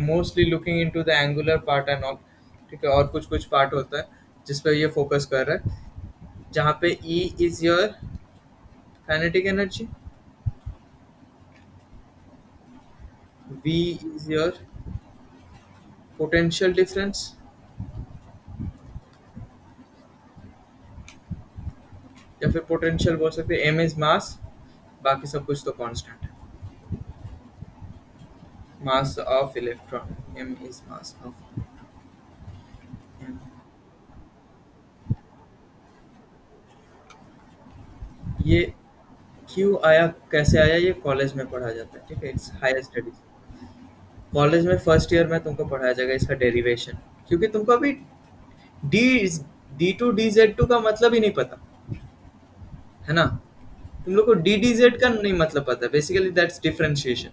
mostly looking into the angular part and all, ठीक है। और कुछ कुछ पार्ट होता है जिस पर ये फोकस कर रहा है, जहाँ पे E is your kinetic energy, V is your potential difference, या फिर पोटेंशियल बोल सकते हैं, एम इज मास, बाकी सब कुछ तो कांस्टेंट है। Mass of electron, M is mass of M. ये क्यों आया, कैसे आया, ये कॉलेज में पढ़ा जाता है, ठीक है। इट्स हायर स्टडीज, कॉलेज में फर्स्ट ईयर में तुमको पढ़ाया जाएगा इसका डेरिवेशन, क्योंकि तुमको अभी D D two D Z two का मतलब ही नहीं पता, है ना। तुम लोग को डी डी जेड का नहीं मतलब पता है, बेसिकली दैट्स डिफरेंशिएशन,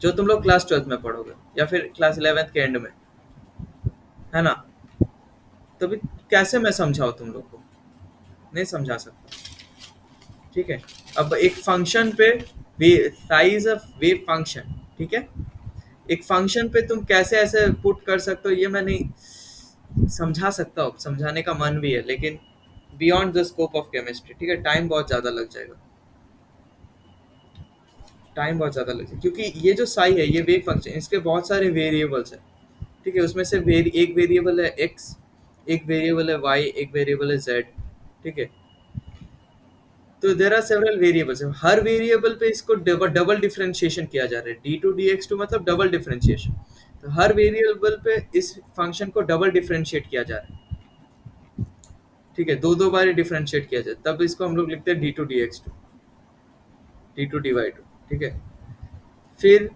जो तुम लोग क्लास 12th में पढ़ोगे या फिर क्लास 11th के एंड में, है ना। तो भी कैसे मैं समझाऊँ तुम लोग को, नहीं समझा सकता, ठीक है। अब एक फंक्शन पे साइज ऑफ वेव फंक्शन, ठीक है, एक फंक्शन पे तुम कैसे ऐसे पुट कर सकते हो, ये मैं नहीं समझा सकता हूँ, समझाने का मन भी है, लेकिन beyond the scope of chemistry, ठीक है। टाइम बहुत ज़्यादा लग जाएगा, टाइम बहुत ज़्यादा लग जाएगा, क्योंकि ये जो साई है ये वेव फंक्शन, इसके बहुत सारे वेरिएबल्स हैं, ठीक है। उसमें से एक वेरिएबल है एक्स, एक वेरिएबल है वाई, एक वेरिएबल है जेड, ठीक है। तो देर आर सेवरल वेरिएबल्स, हर वेरिएबल पे इसको डबल डबल डिफरेंशिएशन किया जा रहा है, D two D X two मतलब डबल डिफरेंशिएशन। तो हर वेरिएबल पे इस फंक्शन को डबल डिफरेंशिएट किया जा रहा है, ठीक है। दो दो बार डिफरेंशिएट किया जाए, तब इसको हम लोग लिखते हैं D two D X two, D two D Y two, ठीक है। फिर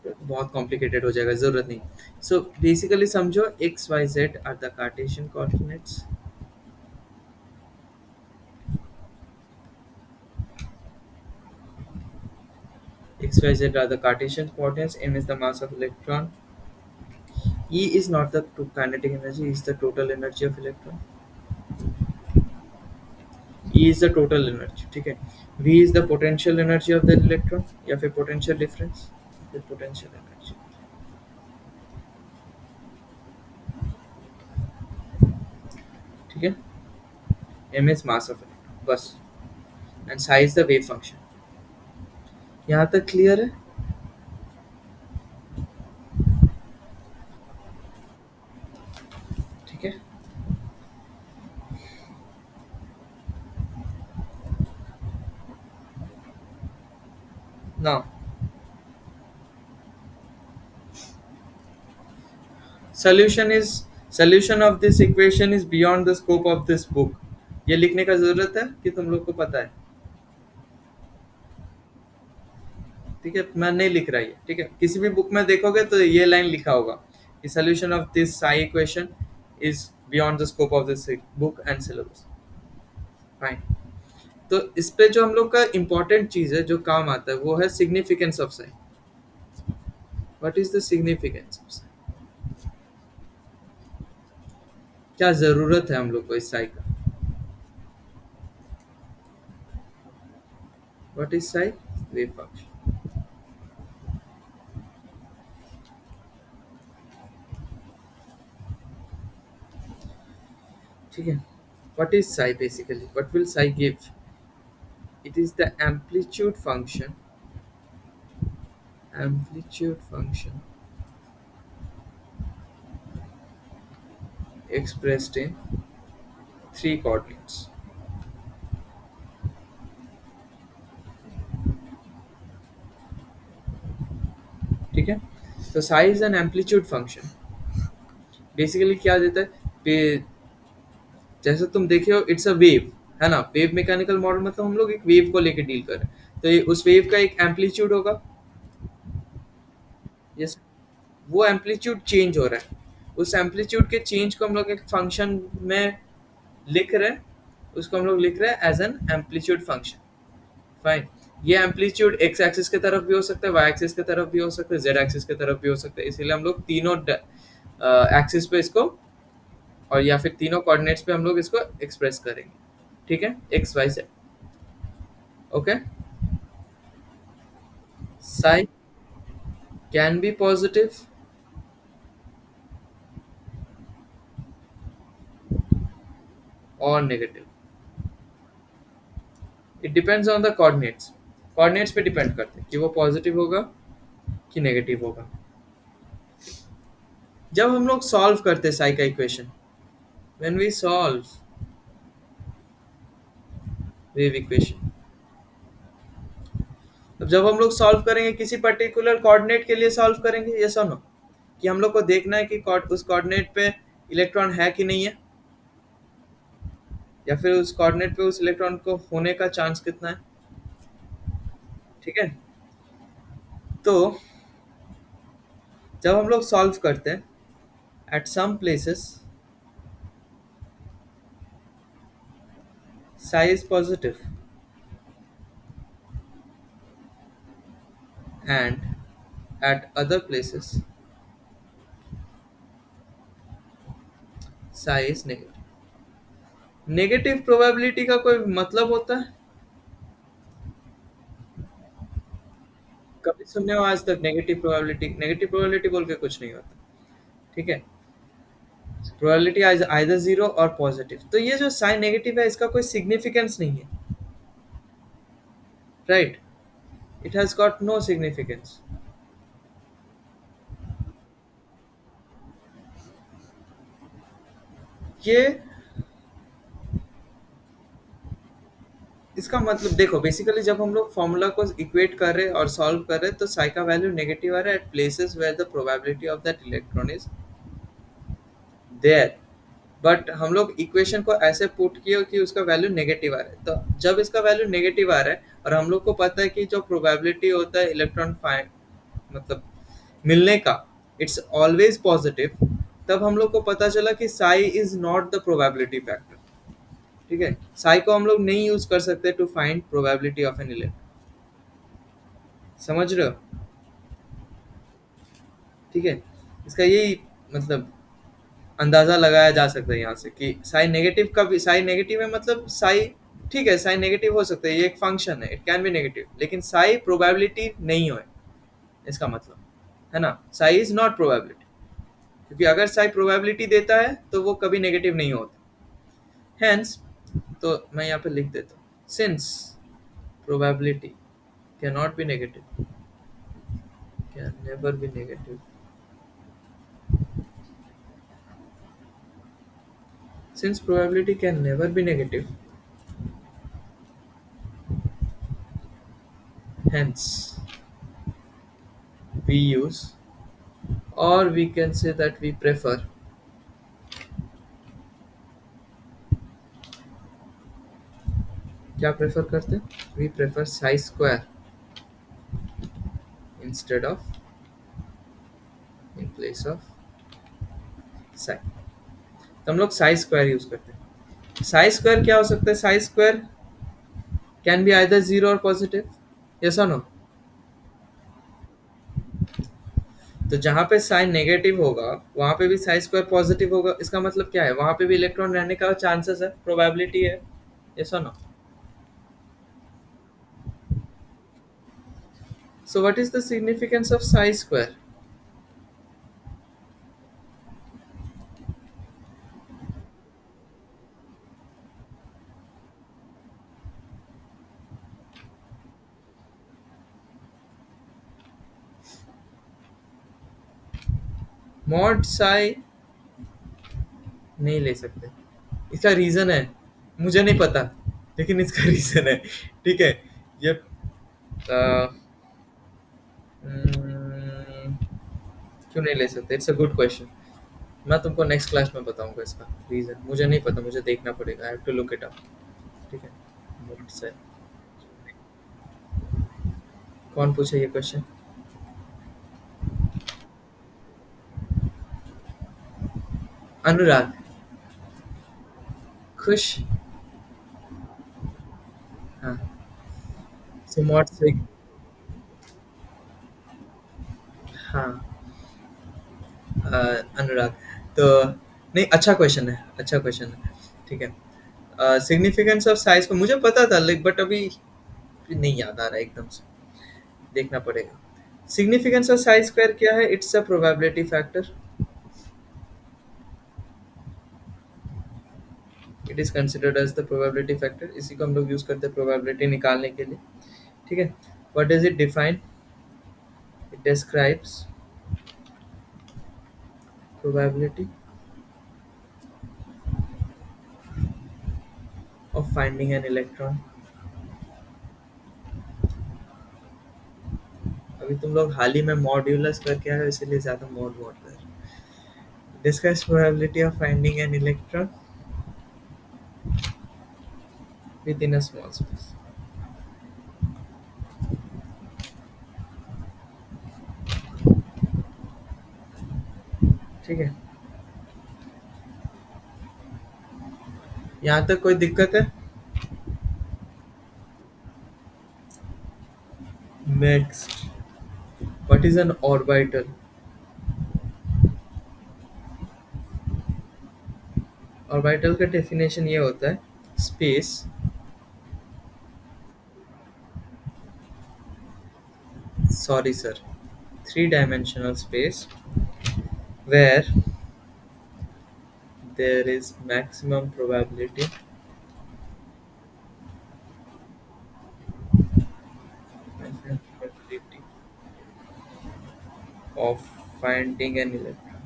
बहुत कॉम्प्लिकेटेड हो जाएगा, जरूरत नहीं। सो बेसिकली समझो, X Y Z are the Cartesian coordinates, x y z are the Cartesian coordinates, m is the mass of electron, e is not the kinetic energy, is the total energy of electron, e is the total energy, ठीक है। v is the potential energy of the electron या फिर potential difference, फिर potential energy, ठीक है। m is mass of electron, बस, and psi is the wave function। यहाँ तक क्लियर है, ठीक है। Now solution of this equation is beyond the scope of this book। ये लिखने का जरूरत है कि तुम लोग को पता है, ठीक है। मैं नहीं लिख रहा है, ठीक है। किसी भी बुक में देखोगे तो ये लाइन लिखा होगा कि solution of this Sai equation is beyond the scope of this book and syllabus, fine. तो इस पे जो हम लोग का इम्पोर्टेंट चीज है जो काम आता है वो है significance of Sai. What is the significance of Sai, क्या जरूरत है हम लोग को इस साई का, what is Sai, wave function. ठीक है. What is psi basically? What will psi give? It is the amplitude function expressed in three coordinates. ठीक है. तो psi is an amplitude function. Basically क्या देता है? जैसे तुम देखे हो, इट्स अ वेव, है ना. वेव मैकेनिकल मॉडल मतलब हम लोग एक वेव को लेके डील कर रहे हैं, तो ये उस वेव का एक एम्पलीट्यूड होगा. यस. वो एम्पलीट्यूड चेंज हो रहा है. उस एम्पलीट्यूड के चेंज को हम लोग एक फंक्शन में लिख रहे हैं. उसको हम लोग लिख रहे हैं as an amplitude function. Fine. ये एम्पलीट्यूड एक्स एक्सिस की तरफ भी हो सकता है, वाई एक्सिस की तरफ भी हो सकता है, जेड एक्सिस की तरफ भी हो सकता है. इसीलिए हम लोग तीनों एक्सिस पे इसको, और या फिर तीनों कोऑर्डिनेट्स पे हम लोग इसको एक्सप्रेस करेंगे. ठीक है. X Y Z. Okay. Psi can be positive or negative. It depends on the coordinates. Coordinates पे डिपेंड करते हैं कि वो पॉजिटिव होगा कि नेगेटिव होगा. जब हम लोग सॉल्व करते हैं साई का equation, when we solve wave equation, अब जब हम लोग सॉल्व करेंगे किसी पर्टिकुलर कोऑर्डिनेट के लिए सॉल्व करेंगे, यस और नो, कि हम लोग को देखना है कि उस कोऑर्डिनेट पे इलेक्ट्रॉन है कि नहीं है, या फिर उस कोऑर्डिनेट पे उस इलेक्ट्रॉन को होने का चांस कितना है. ठीक है. तो जब हम लोग सॉल्व करते हैं, at some places psi is positive and at other places psi is negative. Negative probability का कोई मतलब होता है? कभी सुनने हो आज तक नेगेटिव प्रोबेबिलिटी? नेगेटिव प्रोबेबिलिटी बोल के कुछ नहीं होता. ठीक है. प्रोबेबिलिटी आइदर जीरो और पॉजिटिव. तो ये जो साइन नेगेटिव है, इसका कोई सिग्निफिकेंस नहीं है. Right. It has got no significance. ये इसका मतलब देखो, बेसिकली जब हम लोग फॉर्मूला को इक्वेट कर रहे हैं और सॉल्व कर रहे हैं, तो साई का वैल्यू नेगेटिव आ रहा है at places where the probability of that electron is there. But हम लोग इक्वेशन को ऐसे पुट किए कि उसका वैल्यू नेगेटिव आ रहा है. तो जब इसका वैल्यू नेगेटिव आ रहा है और हम लोग को पता है कि जो प्रोबेबिलिटी होता है इलेक्ट्रॉन फाइंड मतलब मिलने का, इट्स ऑलवेज पॉजिटिव, तब हम लोग को पता चला कि Sai is not the probability factor. ठीक है. साई को हम लोग नहीं यूज कर सकते to find probability of an electron. समझ रहे हो? ठीक है. इसका यही मतलब अंदाजा लगाया जा सकता है यहाँ से कि साइन नेगेटिव का भी, साइन नेगेटिव है मतलब साई, ठीक है, साइन नेगेटिव हो सकता है, ये एक फंक्शन है, इट कैन बी नेगेटिव, लेकिन साई प्रोबेबिलिटी नहीं हो, इसका मतलब, है ना. साई इज नॉट प्रोबेबिलिटी, क्योंकि अगर साई प्रोबेबिलिटी देता है तो वो कभी नेगेटिव नहीं होता. हेंस, तो मैं यहाँ पे लिख देता हूँ, since probability can not be negative, can never be negative, since probability can never be negative, hence we use, or we can say that we prefer, क्या प्रेफर करते हैं? we prefer psi square instead of, in place of psi. तो हम लोग psi square यूज करते हैं. psi square क्या हो सकता है? psi square can be either zero or positive, yes or no. तो जहाँ पे साइन नेगेटिव होगा वहां पे भी साइन स्क्वायर पॉजिटिव होगा. इसका मतलब क्या है? वहां पे भी इलेक्ट्रॉन रहने का चांसेस है, प्रोबेबिलिटी है, यस और no. So what is the significance of psi square? Mod psi नहीं ले सकते, इसका रीजन है, मुझे नहीं पता, लेकिन इसका रीजन है। ठीक है। ये क्यों नहीं ले सकते, इट्स अ गुड क्वेश्चन। मैं तुमको नेक्स्ट क्लास में बताऊंगा इसका रीजन, मुझे नहीं पता, मुझे देखना पड़ेगा, I have to look it up. ठीक है। मॉड साई, कौन पूछे ये क्वेश्चन? अनुराग। खुश। हाँ। सो मॉड साई। हाँ। अनुराग। तो नहीं, अच्छा क्वेश्चन है, अच्छा क्वेश्चन है। ठीक है। सिग्निफिकेंस ऑफ साइज को मुझे पता था, लेकिन बट अभी नहीं याद आ रहा है एकदम से, देखना पड़ेगा। सिग्निफिकेंस ऑफ साइज स्क्वायर क्या है? It's a probability factor. It is considered as the probability factor, इसी को हम लोग यूज करते हैं प्रोबेबिलिटी निकालने के लिए। ठीक है। What does it define? It describes probability of finding an electron. अभी तुम लोग हाल ही में मॉड्यूलस करके आए हो, इसीलिए ज्यादा मॉड मॉड कर। Discuss probability of finding an electron with in a small space. ठीक है। यहाँ तक कोई दिक्कत है? Next, what is an orbital? Orbital का डेफिनेशन ये होता है, space, sorry sir, three dimensional space where there is maximum probability of finding an electron।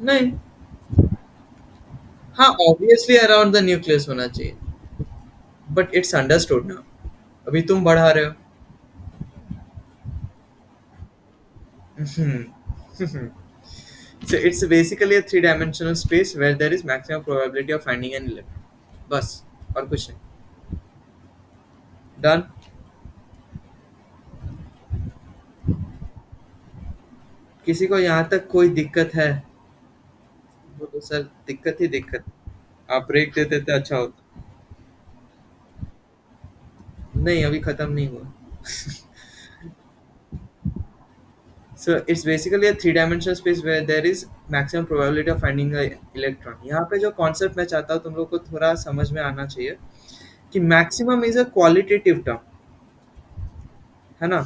नहीं, हाँ ऑब्वियसली अराउंड द न्यूक्लियस होना चाहिए, बट इट्स अंडरस्टूड ना। अभी तुम बढ़ा रहे हो। So it's basically a three dimensional space where there is maximum probability of finding an electron, बस, और कुछ नहीं। डन। किसी को यहाँ तक कोई दिक्कत है? बोलो सर, दिक्कत ही दिक्कत। आप ब्रेक देते तो अच्छा होता। नहीं, अभी खत्म नहीं हुआ। So it's basically a three-dimensional space where there is maximum probability of finding a electron। यहाँ पे जो कॉन्सेप्ट मैं चाहता हूँ तुम लोग को थोड़ा समझ में आना चाहिए कि maximum is a qualitative term, है ना।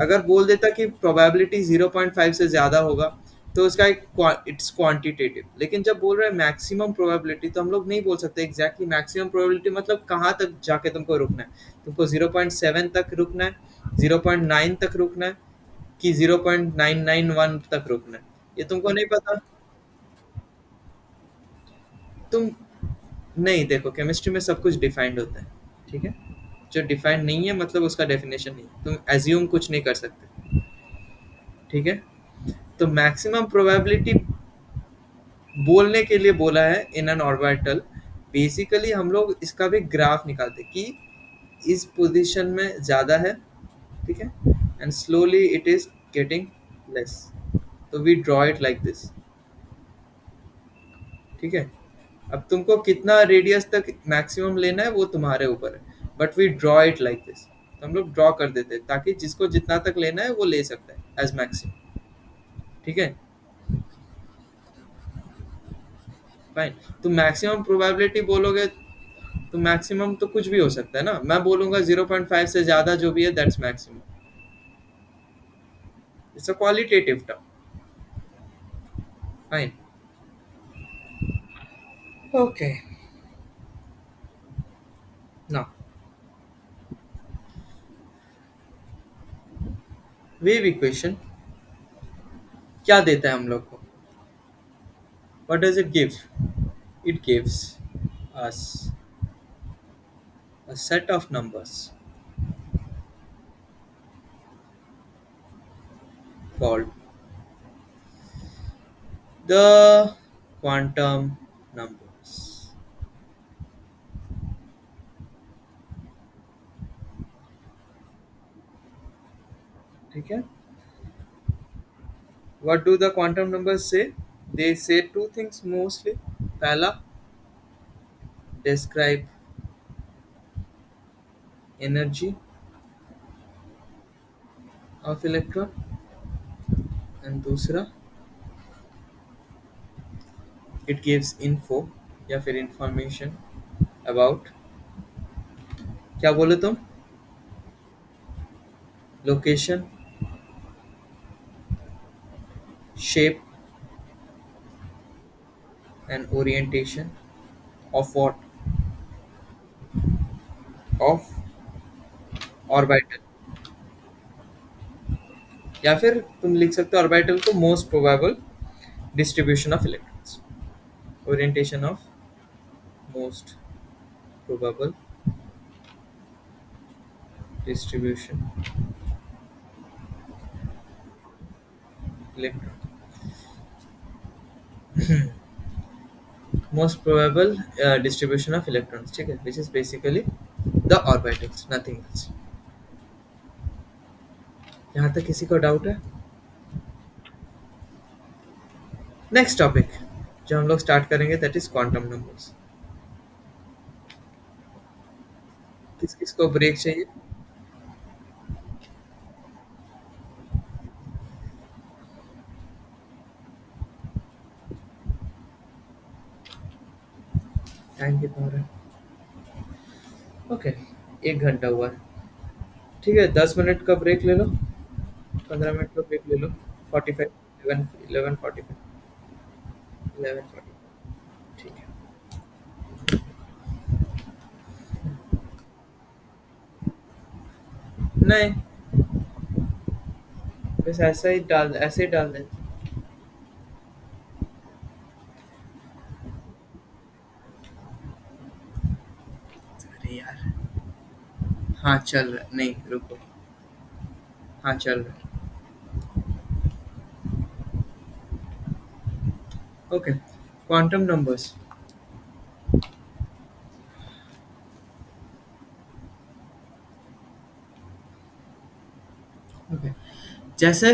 अगर बोल देता कि प्रोबेबिलिटी 0.5 से ज्यादा होगा तो उसका एक इट्स क्वांटिटेटिव, लेकिन जब बोल रहे हैं मैक्सिमम प्रोबेबिलिटी तो हम लोग नहीं बोल सकते एग्जैक्टली मैक्सिमम प्रोबेबिलिटी मतलब कहाँ तक जाके तुमको रुकना है। तुमको 0.7 तक रुकना है, 0.9 तक रुकना है, कि 0.991 तक रुकना है, ये तुमको नहीं पता। तुम नहीं, देखो केमिस्ट्री में सब कुछ डिफाइंड होता है। ठीक है। जो डिफाइंड नहीं है मतलब उसका डेफिनेशन नहीं है, तुम एज्यूम कुछ नहीं कर सकते। ठीक है। तो मैक्सिमम प्रोबेबिलिटी बोलने के लिए बोला है इन एन ऑर्बिटल, बेसिकली हम लोग इसका भी ग्राफ निकालते कि इस पोजीशन में ज्यादा है, ठीक है, and slowly it is getting less, तो we draw it like this. ठीक है। अब तुमको कितना रेडियस तक मैक्सिमम लेना है वो तुम्हारे ऊपर है, but we draw it like this, तो हम लोग ड्रॉ कर देते हैं ताकि जिसको जितना तक लेना है वो ले सकता है एज मैक्सिमम। ठीक है। फाइन। तो मैक्सिमम प्रोबेबिलिटी बोलोगे तो मैक्सिमम तो कुछ भी हो सकता है ना, मैं बोलूंगा 0.5 से ज्यादा जो भी है that's maximum. It's a qualitative term. Fine. Okay. Now wave equation क्या देता है हम लोग को? What does it give? It gives us a set of numbers called the quantum numbers. ठीक है? What do the quantum numbers say? They say two things mostly. पहला, describe energy of electron, and दूसरा, it gives info या फिर information about, क्या बोले तुम? Location, shape and orientation of what? Of orbital. या फिर तुम लिख सकते हो ऑर्बिटल को most probable distribution of electrons, orientation of most probable distribution electron, most probable distribution of electrons, ठीक है, which is basically the orbitals, nothing else. यहाँ तक किसी को डाउट है? नेक्स्ट टॉपिक जो हम लोग स्टार्ट करेंगे दैट इज क्वांटम नंबर्स। किस किस को ब्रेक चाहिए? टाइम कितना हो रहा है? ओके, 1 घंटा हुआ है, ठीक है, 10 मिनट का ब्रेक ले लो, 15 मिनट का ब्रेक ले लो, 45, 11:45, 11:40, ठीक है। नहीं, बस ऐसे ही डाल दे। अरे यार, हाँ चल रहा है, नहीं रुको, हाँ चल रहा है। Okay, quantum numbers. ओके, जैसे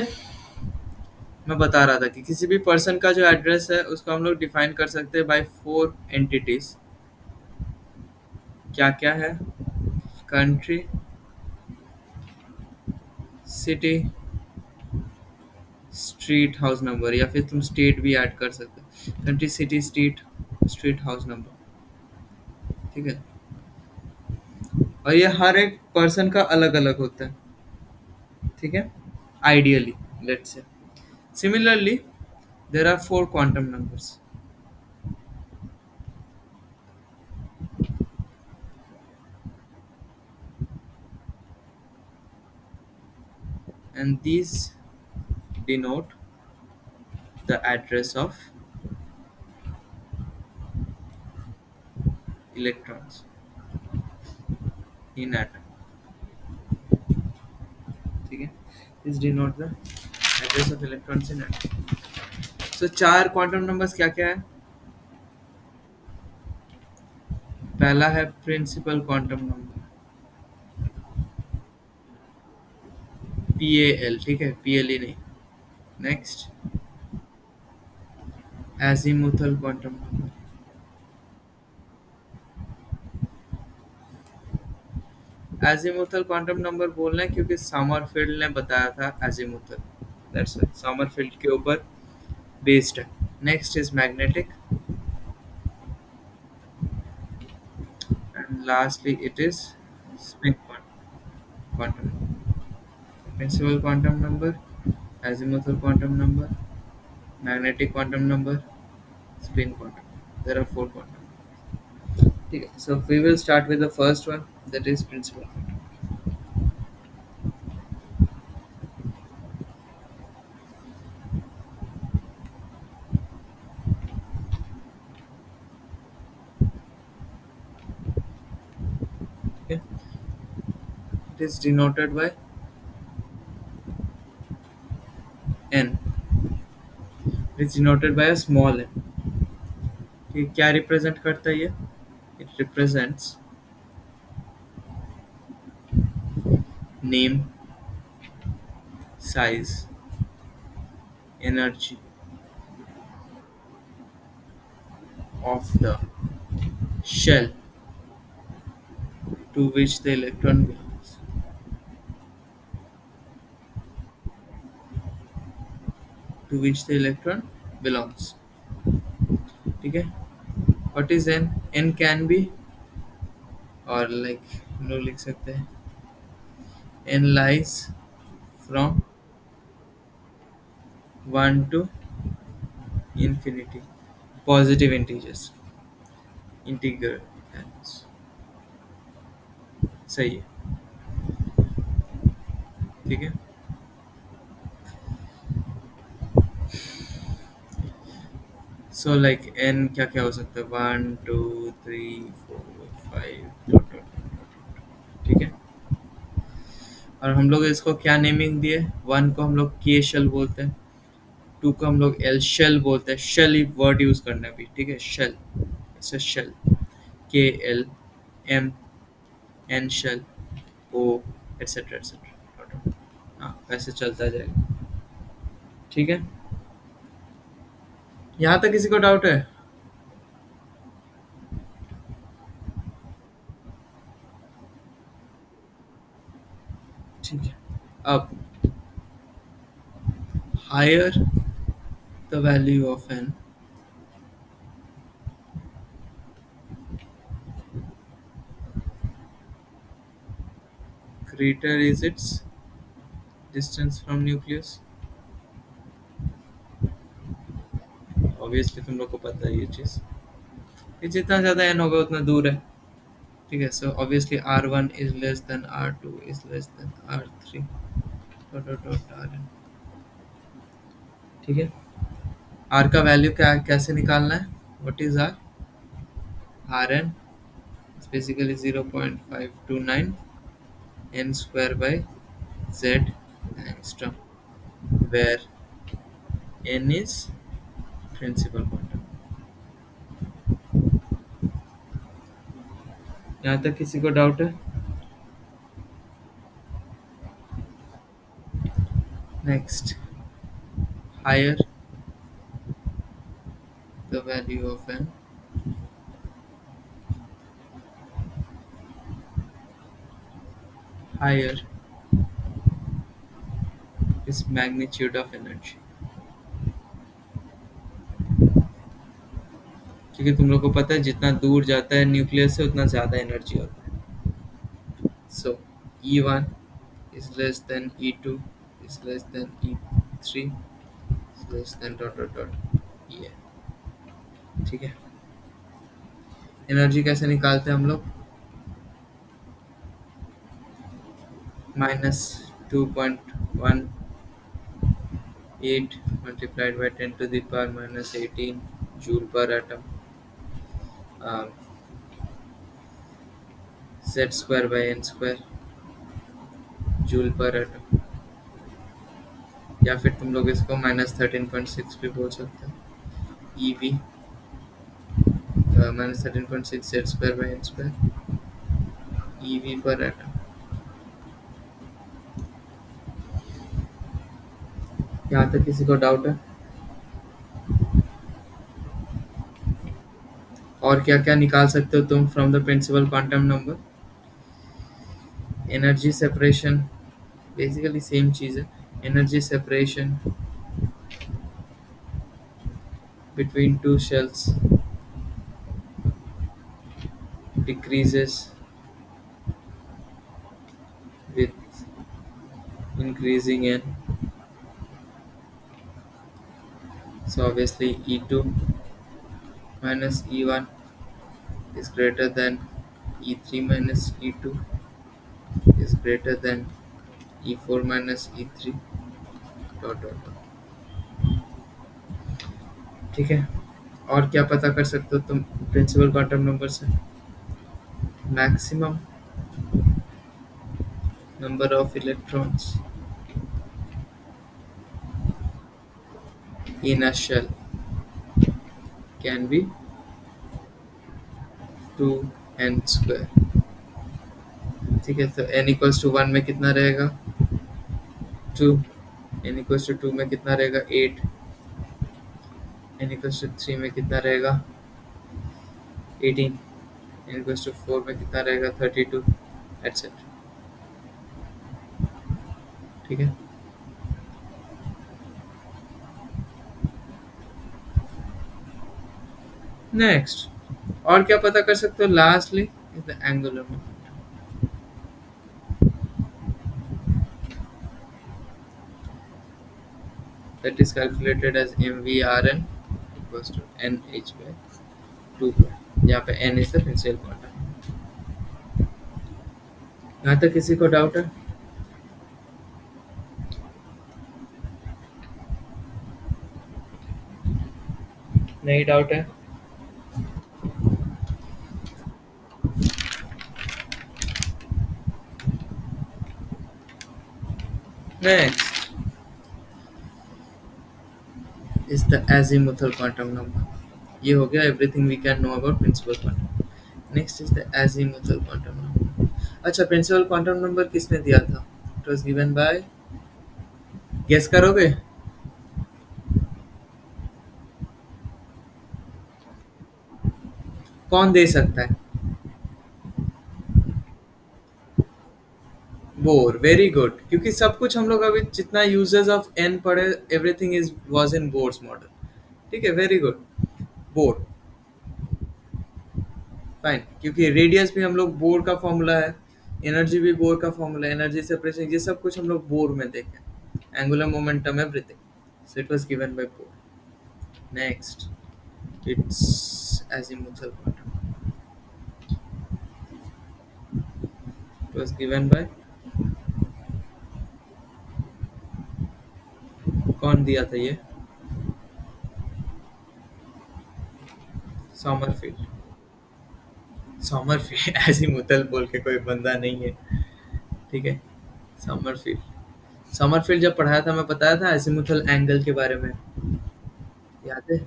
मैं बता रहा था कि किसी भी पर्सन का जो एड्रेस है उसको हम लोग डिफाइन कर सकते हैं बाय 4 एंटिटीज। क्या क्या है? Country, city, street, house number, या फिर तुम स्टेट भी ऐड कर सकते हो। Country, city, street, street, house number, ठीक है। और ये हर एक पर्सन का अलग अलग होता है, ठीक है, ideally, let's say. Similarly there are 4 quantum numbers, and these denote the address of electrons in atom, ठीक है। These denote the address of electrons in atom. So 4 quantum numbers क्या क्या है? पहला है प्रिंसिपल क्वांटम नंबर, PAL, ठीक है, PLE नहीं। Next, azimuthal quantum number, azimuthal quantum number बोल रहे हैं क्योंकि समरफील्ड ने बताया था एजीमुथल, दैट्स व्हाई समरफील्ड के ऊपर बेस्ड है। Next is magnetic, and lastly it is spin quantum, principal quantum number, azimuthal quantum number, magnetic quantum number, spin quantum. There are 4 quantum. Okay, so we will start with the first one, that is principal quantum. It is denoted by n. It is denoted by a small n. ये क्या रिप्रेजेंट करता है ये? It represents name, size, energy of the shell to which the electron belongs. To which the electron belongs. ठीक है? What is n? N can be, और like हम लोग लिख सकते हैं n lies from 1 to infinity. Positive integers. Integer values. सही है. ठीक है? So like n क्या क्या हो सकता है? 1 2 3 4 5 ठीक है. और हम लोग इसको क्या नेमिंग दिए? 1 को हम लोग के शेल बोलते हैं, 2 को हम लोग एल शेल बोलते हैं. शेल वर्ड यूज करना है भी. ठीक है? Shell, it's a shell. K L M N shell O etcetera etcetera. हाँ, ऐसे चलता जाएगा. ठीक है? यहाँ तक किसी को डाउट है? ठीक है. अब higher the value of n, greater is its distance from nucleus. Obviously तुम लोग को पता है ये चीज, कि जितना ज्यादा n होगा उतना दूर है. ठीक है? So obviously r1 is less than r2 is less than r3 dot rn. ठीक है? r का वैल्यू क्या कैसे निकालना है? What is r? rn is basically 0.529 n square by z angstrom, where n is principal quantum. यहाँ तक किसी को डाउट है? Next, higher the value of n, higher is magnitude of energy. क्योंकि तुम लोग को पता है जितना दूर जाता है न्यूक्लियस से उतना ज़्यादा एनर्जी होता है. सो E1 is less than E2 is less than E3 is less than EN. ठीक है? एनर्जी कैसे निकालते हैं हम लोग? -2.18 multiplied by 10 to the power -18 joule per atom. Z square by n square joule पर एटम. या फिर तुम लोग इसको -13.6 भी बोल सकते हो. EV -13.6 Z square by n square EV पर एटम. यहाँ तक किसी को डाउट है? और क्या क्या निकाल सकते हो तुम from the principal quantum number? Energy separation, basically same चीज है. Energy separation between two shells decreases with increasing n. So obviously E2 minus E1 is greater than E3 minus E2 is greater than E4 minus E3 dot dot dot. ठीक है? और क्या पता कर सकते हो तुम प्रिंसिपल क्वांटम नंबर से? Maximum number of electrons in a shell can be 2n square. ठीक है, तो n इक्वल्स टू 1 में कितना रहेगा 2, n इक्वल्स टू 2 में कितना रहेगा 8, n इक्वल्स टू 3 में कितना रहेगा 18, n इक्वल्स टू 4 में कितना रहेगा 32 एटसेट्रा. ठीक है. नेक्स्ट और क्या पता कर सकते हो lastly is the angular momentum. That is calculated as mvrn equals to nh by 2 pi. यहाँ पे n is the principal quantum. यहाँ तक किसी को डाउट है? नहीं डाउट है? Next is the azimuthal quantum number. ये हो गया everything we can know about principal quantum. Next is the azimuthal quantum number. अच्छा, principal quantum number किसने दिया था? It was given by, guess करोगे? कौन दे सकता है? बोर. Very good. क्योंकि सब कुछ हम लोग अभी जितना यूजेस ऑफ एन पढ़े everything is was in Bohr's model. ठीक है, वेरी गुड. बोर. फाइन. क्योंकि रेडियस भी हम लोग बोर का फॉर्मूला है, एनर्जी भी बोर का फॉर्मूला है, एनर्जी सेपरेशन, ये सब कुछ हम लोग बोर में देखे. Angular momentum everything. So it was given by bore. Next it's azimuthal quantum. It was given by, कौन दिया था ये? सॉमरफील्ड. सॉमरफील्ड. azimuthal बोल के कोई बंदा नहीं है. ठीक है, सॉमरफील्ड. सॉमरफील्ड जब पढ़ाया था मैं बताया था azimuthal एंगल के बारे में, याद है?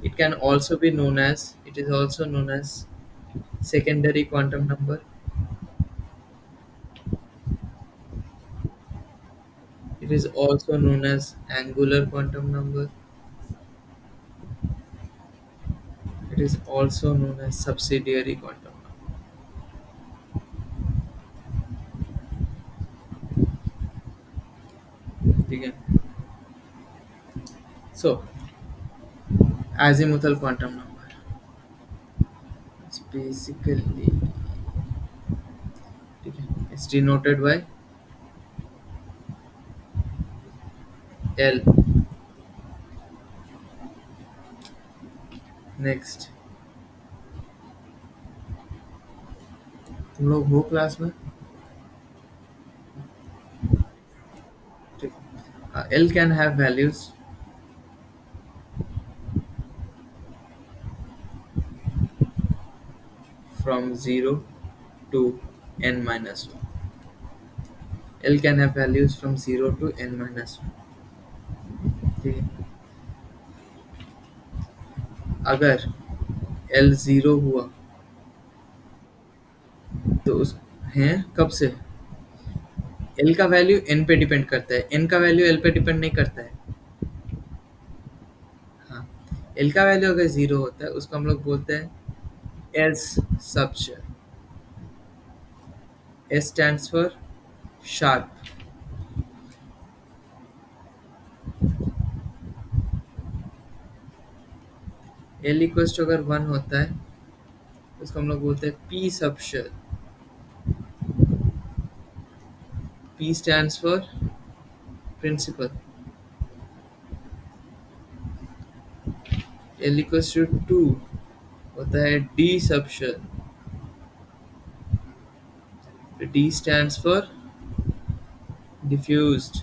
It can also be known as, it is also known as secondary quantum number. It is also known as angular quantum number. It is also known as subsidiary quantum number. ठीक है. So azimuthal quantum number is basically, ठीक है, it's denoted by L. Next, तुम लोग हो क्लास में? ठीक. L can have values from 0 to n minus 1. L can have values from 0 to n minus 1. ठीक है. अगर L 0 हुआ तो उस हैं कब से? L का वैल्यू n पे डिपेंड करता है, n का वैल्यू L पे डिपेंड नहीं करता है. हाँ, L का वैल्यू अगर 0 होता है उसको हम लोग बोलते हैं S subshell. S stands for sharp. L equals to अगर 1 होता है उसको हम लोग बोलते हैं P subshell. P stands for principal. L equals to 2 होता है D subshell. D stands for diffused.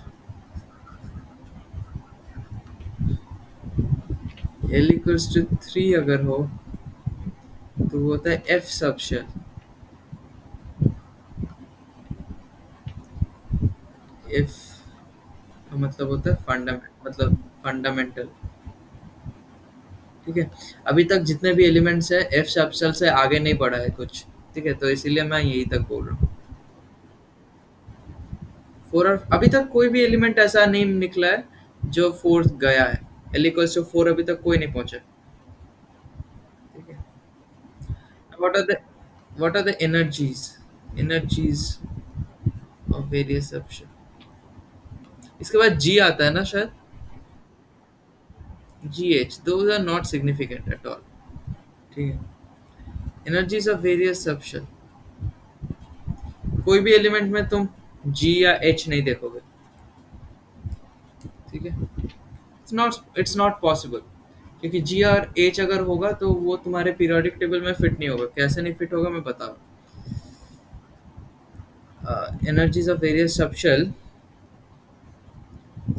L equals to 3 अगर हो तो वो होता है F subshell. इफ का मतलब होता है फंडामेंटल। ठीक है, अभी तक जितने भी एलिमेंट्स है एफ सबशेल से आगे नहीं बढ़ा है कुछ। ठीक है, तो इसीलिए मैं यही तक बोल रहा हूँ। फोर और अभी तक कोई भी एलिमेंट ऐसा नहीं निकला है जो फोर्थ गया है। एल इक्वल्स टू 4 अभी तक कोई नहीं पहुंचा। ठीक है, what are the energies of various subshell. इसके बाद जी आता है ना शायद, G H, those are not significant at all. ठीक है, एनर्जीज ऑफ वेरियस सबशेल, कोई भी एलिमेंट में तुम जी या एच नहीं देखोगे। ठीक है, इट्स नॉट पॉसिबल, क्योंकि जी और एच अगर होगा तो वो तुम्हारे पीरियोडिक टेबल में फिट नहीं होगा। कैसे नहीं फिट होगा मैं बता रहा हूँ। एनर्जीज ऑफ वेरियस सबशेल,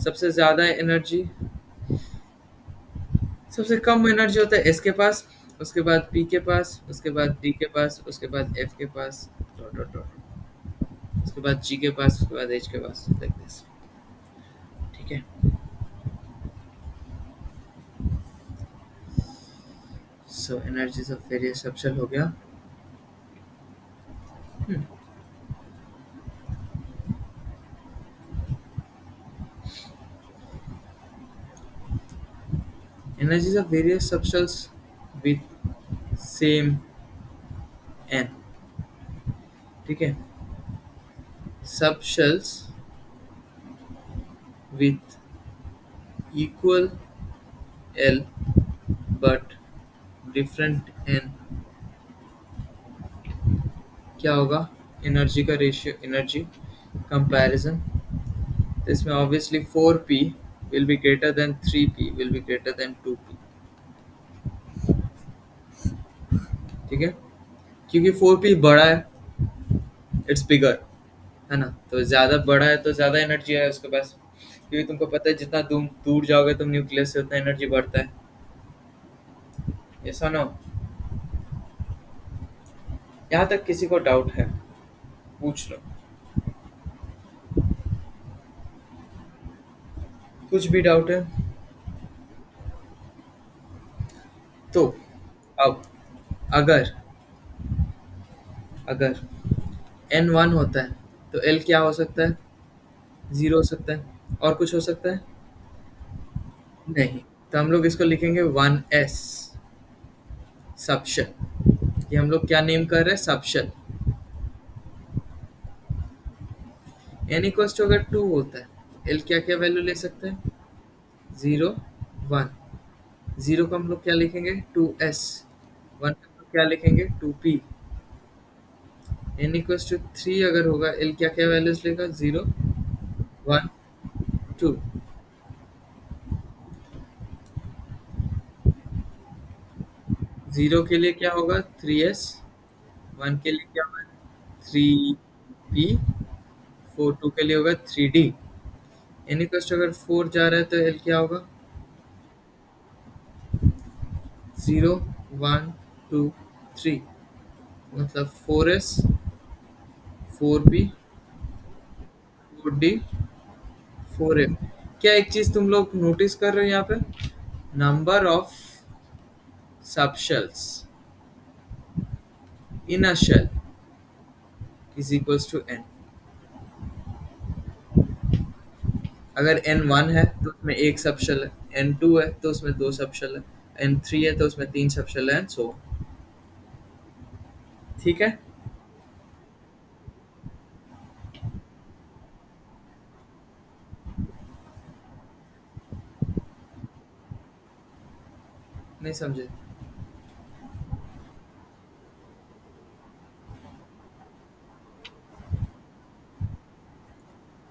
सबसे ज्यादा एनर्जी, सबसे कम एनर्जी होता है एस के पास, उसके बाद पी के पास, उसके बाद डी के पास, उसके बाद एफ के पास, डॉट डॉट डॉट, उसके बाद जी के पास, उसके बाद एच के पास, लाइक दिस। ठीक है, सो एनर्जीज ऑफ वेरियस सबशेल हो गया। Energies of various subshells with same n। ठीक है, subshells with equal L but different n, क्या होगा? एनर्जी का रेशियो, एनर्जी कंपैरिजन। इसमें obviously 4p will be greater than 3p will be greater than 2p। ठीक है, क्योंकि 4p बड़ा है, इट्स बिगर, है ना, तो ज्यादा बड़ा है तो ज्यादा एनर्जी है उसके पास, क्योंकि तुमको पता है जितना तुम दूर जाओगे तुम न्यूक्लियस से उतना एनर्जी बढ़ता है। ऐसा ना, यहाँ तक किसी को डाउट है पूछ लो, कुछ भी डाउट है तो। अब अगर अगर n 1 होता है तो l क्या हो सकता है? 0 हो सकता है, और कुछ हो सकता है? नहीं, तो हम लोग इसको लिखेंगे 1s सबशेल। ये हम लोग क्या नेम कर रहे हैं? सबशेल। n इक्वल्स टू अगर 2 होता है l क्या क्या वैल्यू ले सकते हैं? 0 1। 0 को हम लोग क्या लिखेंगे? 2s। 1 को हम लोग क्या लिखेंगे? 2p। n इक्वल्स टू 3 अगर होगा l क्या क्या वैल्यूज लेगा? 0 1 2। 0 के लिए क्या होगा? 3s। 1 के लिए क्या होगा? 3p। 4 2 के लिए होगा 3d। n इक्वल्स टू अगर 4 जा रहा है तो l क्या होगा? 0 1 2 3, मतलब 4s 4p 4d 4f। क्या एक चीज तुम लोग नोटिस कर रहे हो यहाँ पे? Number of subshells in a shell is equals to n। अगर n 1 है तो उसमें एक सबशेल है, n 2 है तो उसमें दो सबशेल है, n 3 है तो उसमें तीन सबशेल है, सो। ठीक है, नहीं समझे?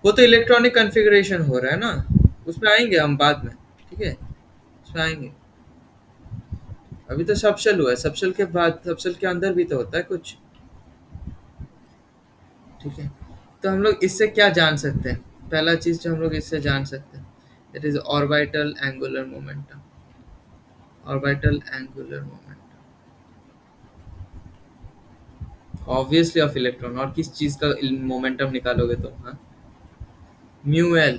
वो तो इलेक्ट्रॉनिक कॉन्फ़िगरेशन हो रहा है ना, उसमें आएंगे हम बाद में। ठीक है, उसमें आएंगे, अभी तो सबशेल हुआ है, सबशेल के बाद सबशेल के अंदर भी तो होता है कुछ। ठीक है, तो हम लोग इससे क्या जान सकते हैं? पहला चीज जो हम लोग इससे जान सकते हैं, it is orbital angular momentum. Orbital angular momentum obviously of electron, और किस चीज का मोमेंटम निकालोगे तुम? हाँ, म्यू एल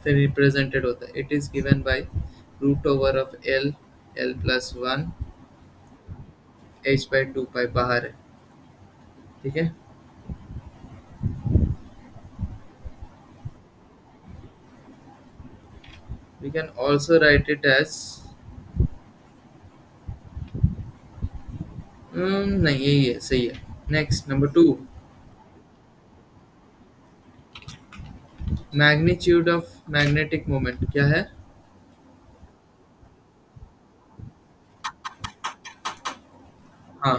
से रिप्रेजेंटेड होता है। It is given by root over of L, L plus one, h by two pi बाहर है, ठीक है। We can also write it as नहीं यही है, सही है। Next number two, magnitude of magnetic moment क्या है? हाँ,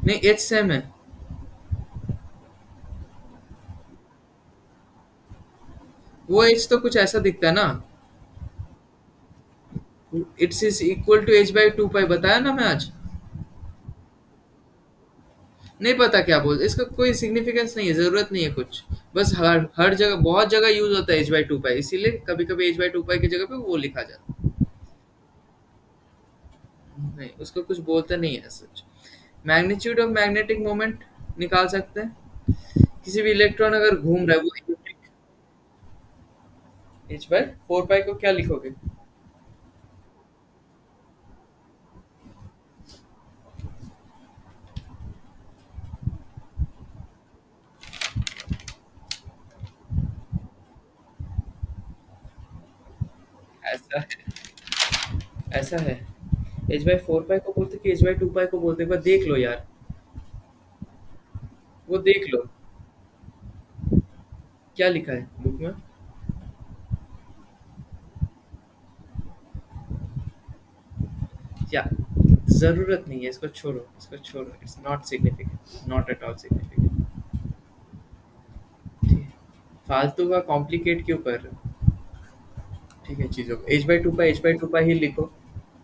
नहीं एच सेम है। वो एच तो कुछ ऐसा दिखता है ना, it's is equal to H by two pi, बताया ना मैं आज। नहीं पता क्या बोल, इसका कोई सिग्निफिकेंस नहीं है, जरूरत नहीं है कुछ। बस हर हर जगह, बहुत जगह यूज होता है एच बाई टू पाई, इसीलिए कभी कभी एच बाई टू पाई की जगह पे वो लिखा जाता है। नहीं, उसको कुछ बोलते नहीं है सच। मैग्नीट्यूड ऑफ मैग्नेटिक मोमेंट निकाल सकते हैं। किसी भी इलेक्ट्रॉन अगर घूम रहा है वो एच बाई फोर पाई को क्या लिखोगे? ऐसा ऐसा है, एच बाई फोर पाई को बोलते कि एच बाई टू पाई को बोलते, एक बार देख लो यार, वो देख लो क्या लिखा है बुक में। क्या जरूरत नहीं है, इसको छोड़ो, इसको छोड़ो, it's not significant, not at all significant. फालतू का कॉम्प्लिकेट क्यों कर रहे हो? ठीक है, चीजों को एच बाई टू पाई ही लिखो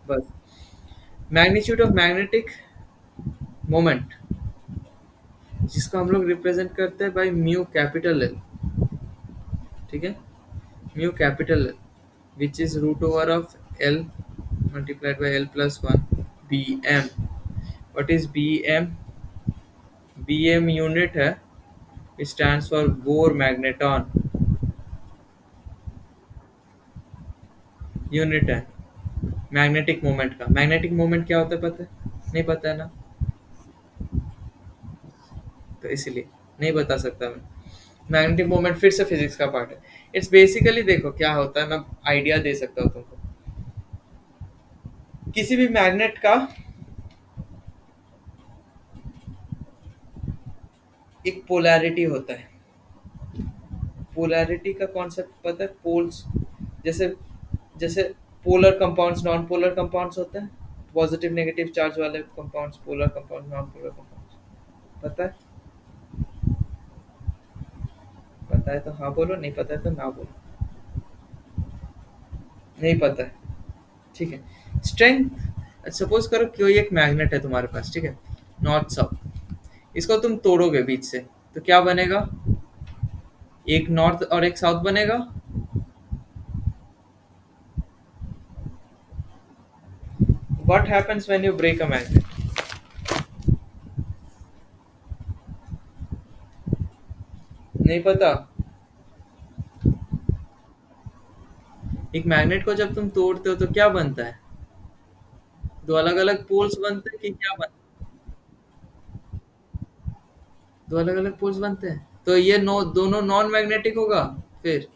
बस। मैग्नीट्यूड ऑफ मैग्नेटिक मोमेंट, जिसको हम लोग रिप्रेजेंट करते हैं बाय म्यू कैपिटल एल, ठीक है। Mu capital L which is root over of L multiplied by L plus one, B M. What is B M? B M unit है, stands for Bohr magneton, unit है मैग्नेटिक मोमेंट का। मैग्नेटिक मोमेंट क्या होता है पता है? नहीं पता है ना, तो इसलिए नहीं बता सकता मैं। मैग्नेटिक मोमेंट फिर से फिजिक्स का पार्ट है। इट्स बेसिकली, देखो क्या होता है, मैं आइडिया दे सकता हूँ तुमको। किसी भी मैग्नेट का एक पोलैरिटी होता है। पोलैरिटी का कॉन्सेप्ट पता है? पोल्स, जैसे जैसे polar compounds, non polar compounds होते हैं, पॉजिटिव नेगेटिव चार्ज वाले compounds, polar compounds, non polar compounds. पता है? पता है तो हाँ बोलो, नहीं पता है तो ना बोलो। नहीं पता है, ठीक है। स्ट्रेंथ, सपोज करो कोई एक मैग्नेट है तुम्हारे पास, ठीक है, नॉर्थ साउथ। इसको तुम तोड़ोगे बीच से, तो क्या बनेगा? एक नॉर्थ और एक साउथ बनेगा। What happens when you break a magnet? नहीं पता। एक मैग्नेट को जब तुम तोड़ते हो तो क्या बनता है? दो अलग अलग पोल्स बनते हैं कि क्या बनता है? दो अलग अलग पोल्स बनते हैं, तो ये दोनों नॉन मैग्नेटिक होगा फिर।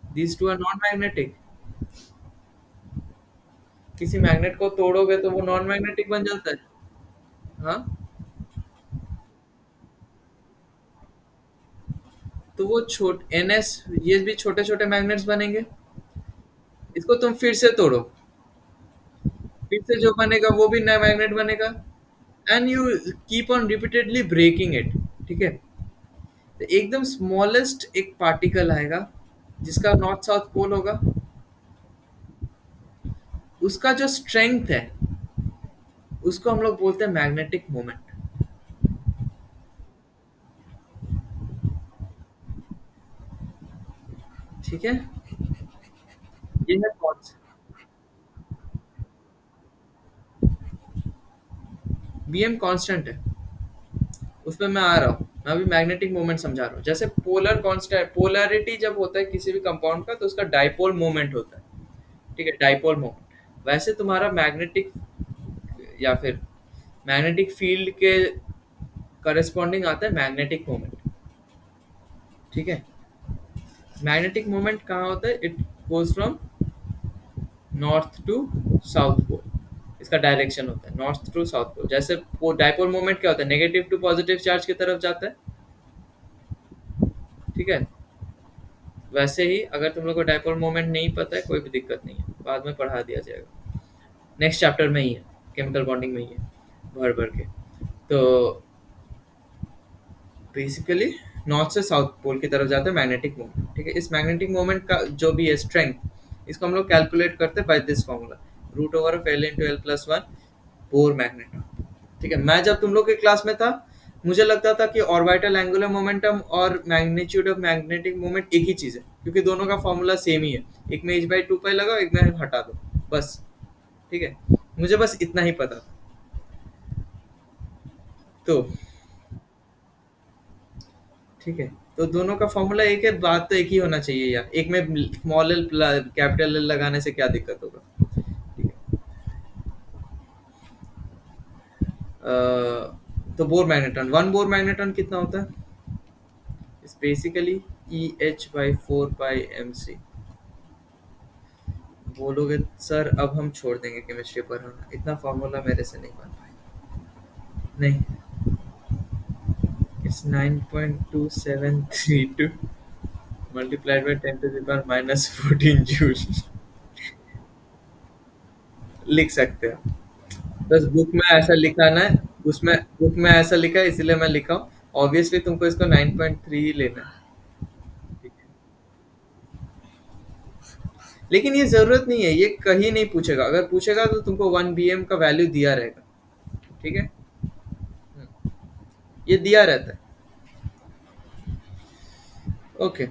These two are non magnetic. किसी मैग्नेट को तोड़ोगे तो वो नॉन मैग्नेटिक बन जाता है। हाँ, तो वो एन एस, ये भी छोटे छोटे मैग्नेट्स बनेंगे। इसको तुम फिर से तोड़ो, फिर से जो बनेगा वो भी नया मैग्नेट बनेगा, and you keep on repeatedly breaking it, ठीक है। तो एकदम स्मॉलेस्ट एक पार्टिकल आएगा जिसका नॉर्थ साउथ पोल होगा, उसका जो स्ट्रेंथ है उसको हम लोग बोलते हैं मैग्नेटिक मोमेंट, ठीक है। ये है कौन? बीएम कांस्टेंट है, उसमें मैं आ रहा हूँ। मैं अभी मैग्नेटिक मोमेंट समझा रहा हूँ। जैसे पोलर कांस्टेंट, पोलैरिटी जब होता है किसी भी कंपाउंड का तो उसका डाइपोल मोमेंट होता है, ठीक है, डाइपोल मोमेंट। वैसे तुम्हारा मैग्नेटिक या फिर मैग्नेटिक फील्ड के करस्पॉन्डिंग आता है मैग्नेटिक मोमेंट, ठीक है। मैग्नेटिक मोमेंट कहाँ होता है? It goes from north to south pole, इसका डायरेक्शन होता है नॉर्थ टू साउथ पोल। जैसे वो डाइपोल मोमेंट क्या होता है? नेगेटिव टू पॉजिटिव चार्ज की तरफ जाता है, ठीक है। वैसे ही अगर तुम लोग को डाइपोल मोमेंट नहीं पता है, कोई भी दिक्कत नहीं है, बाद में पढ़ा दिया जाएगा, नेक्स्ट चैप्टर में ही है, केमिकल बॉन्डिंग में ही है, भर भर के। तो बेसिकली नॉर्थ से साउथ पोल की तरफ जाता है मैग्नेटिक मोमेंट, ठीक है। इस मैग्नेटिक मोमेंट का जो भी है स्ट्रेंथ, इसको हम लोग कैलकुलेट करते हैं by this formula, root over of l into l plus one Bohr magneton, ठीक है। मैं जब तुम लोग के क्लास में था, मुझे लगता था कि ऑर्बिटल एंगुलर मोमेंटम और मैग्नीट्यूड ऑफ मैग्नेटिक मोमेंट एक ही चीज है, क्योंकि दोनों का फॉर्मूला सेम ही है। एक में h/2 लगाओ, एक में हटा दो, बस, ठीक है। मुझे बस इतना ही पता था। तो ठीक है, तो दोनों का फॉर्मूला एक है, बात तो एक ही होना चाहिए यार। एक में स्मॉल एल कैपिटल एल लगाने से क्या दिक्कत होगा, ठीक है। तो bore magneton, one Bohr magneton कितना होता है? It's basically EH/4πmc। बोलोगे सर अब हम छोड़ देंगे केमिस्ट्री पढ़ाना, इतना फॉर्मूला मेरे से नहीं बन पाएगा। नहीं, इट्स 9.2732 मल्टीप्लाइड बाय 10⁻⁻14 जूल। लिख सकते हो, बस बुक में ऐसा लिखा ना है, उसमें बुक में ऐसा लिखा है इसीलिए मैं लिखा हूँ। ऑब्वियसली तुमको इसको 9.3 ही लेना है, ठीक है? लेकिन ये जरूरत नहीं है, ये कहीं नहीं पूछेगा। अगर पूछेगा तो तुमको 1 bm का वैल्यू दिया रहेगा, ठीक है। ये दिया रहता है, ओके।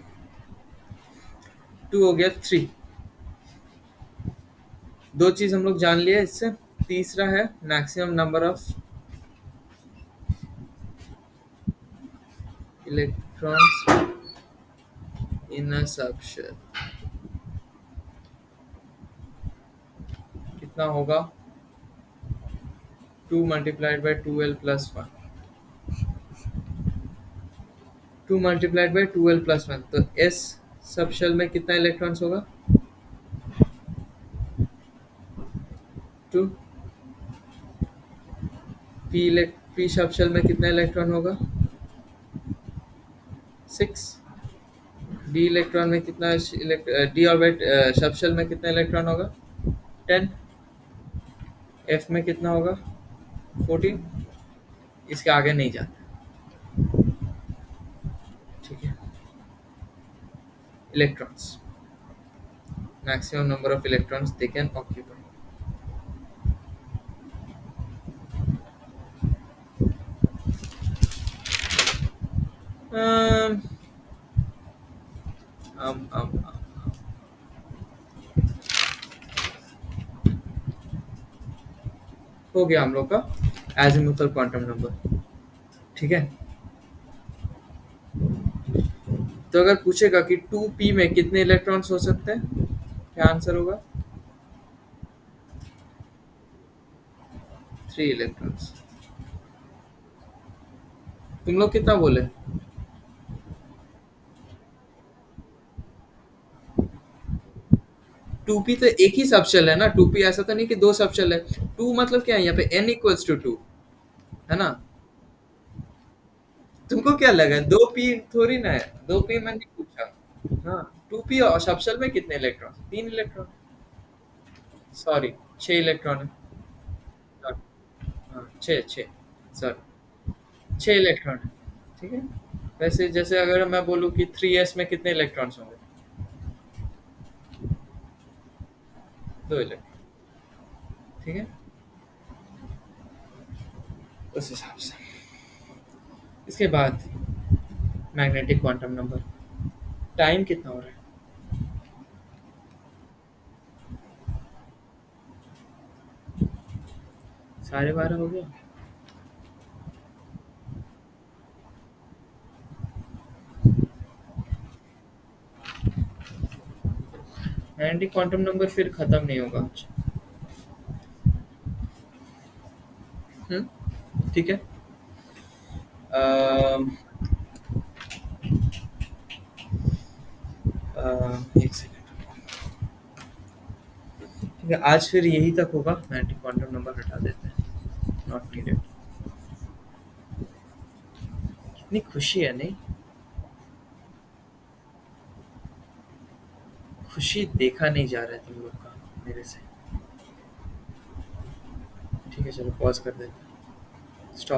2 हो गया, 3। दो चीज हम लोग जान लिए इससे। तीसरा है maximum number of electrons in a subshell, कितना होगा? 2 multiplied by 2l plus 1, 2 multiplied by 2l plus 1। तो s सब शेल में कितना इलेक्ट्रॉन्स होगा? 2। p सब शेल में कितना इलेक्ट्रॉन होगा? 6। d इलेक्ट्रॉन में कितना d ऑर्बिट सब शेल में कितना इलेक्ट्रॉन होगा? 10। f में कितना होगा? 14। इसके आगे नहीं जाता, ठीक है। Electrons, maximum number of electrons they can occupy. um, um, um, um, हो गया हम लोग का एजिमुथल क्वांटम नंबर, ठीक है। तो अगर पूछेगा कि 2p में कितने इलेक्ट्रॉन्स हो सकते हैं, क्या आंसर होगा? 3 इलेक्ट्रॉन्स। तुम लोग कितना बोले? 2p तो एक ही सबशेल है ना, 2p ऐसा तो नहीं कि दो सबशेल है। 2 मतलब क्या है यहाँ पे? n इक्वल्स टू 2 है ना। तुमको क्या लगा 2p थोड़ी ना है? 2p मैंने पूछा, हाँ। 2p और सबशेल में कितने इलेक्ट्रॉन? 3 इलेक्ट्रॉन, सॉरी 6 इलेक्ट्रॉन है, हाँ 6 6, सॉरी 6 इलेक्ट्रॉन है, ठीक है। वैसे जैसे अगर मैं बोलूँ कि 3s में कितने इलेक्ट्रॉन्स होंगे? 2 इलेक्ट्रॉन, ठीक है। उस हिसाब से इसके बाद मैग्नेटिक क्वांटम नंबर। टाइम कितना हो रहा है? 12:30 हो गया। मैग्नेटिक क्वांटम नंबर फिर खत्म नहीं होगा। ठीक है। एक सेकंड। ठीक है, आज फिर यही तक होगा। मैग्नेटिक क्वांटम नंबर हटा देते हैं, नॉट नीडेड। कितनी खुशी है नहीं, खुशी देखा नहीं जा रहा है तुम लोग का मेरे से। ठीक है, चलो पॉज कर देते हैं।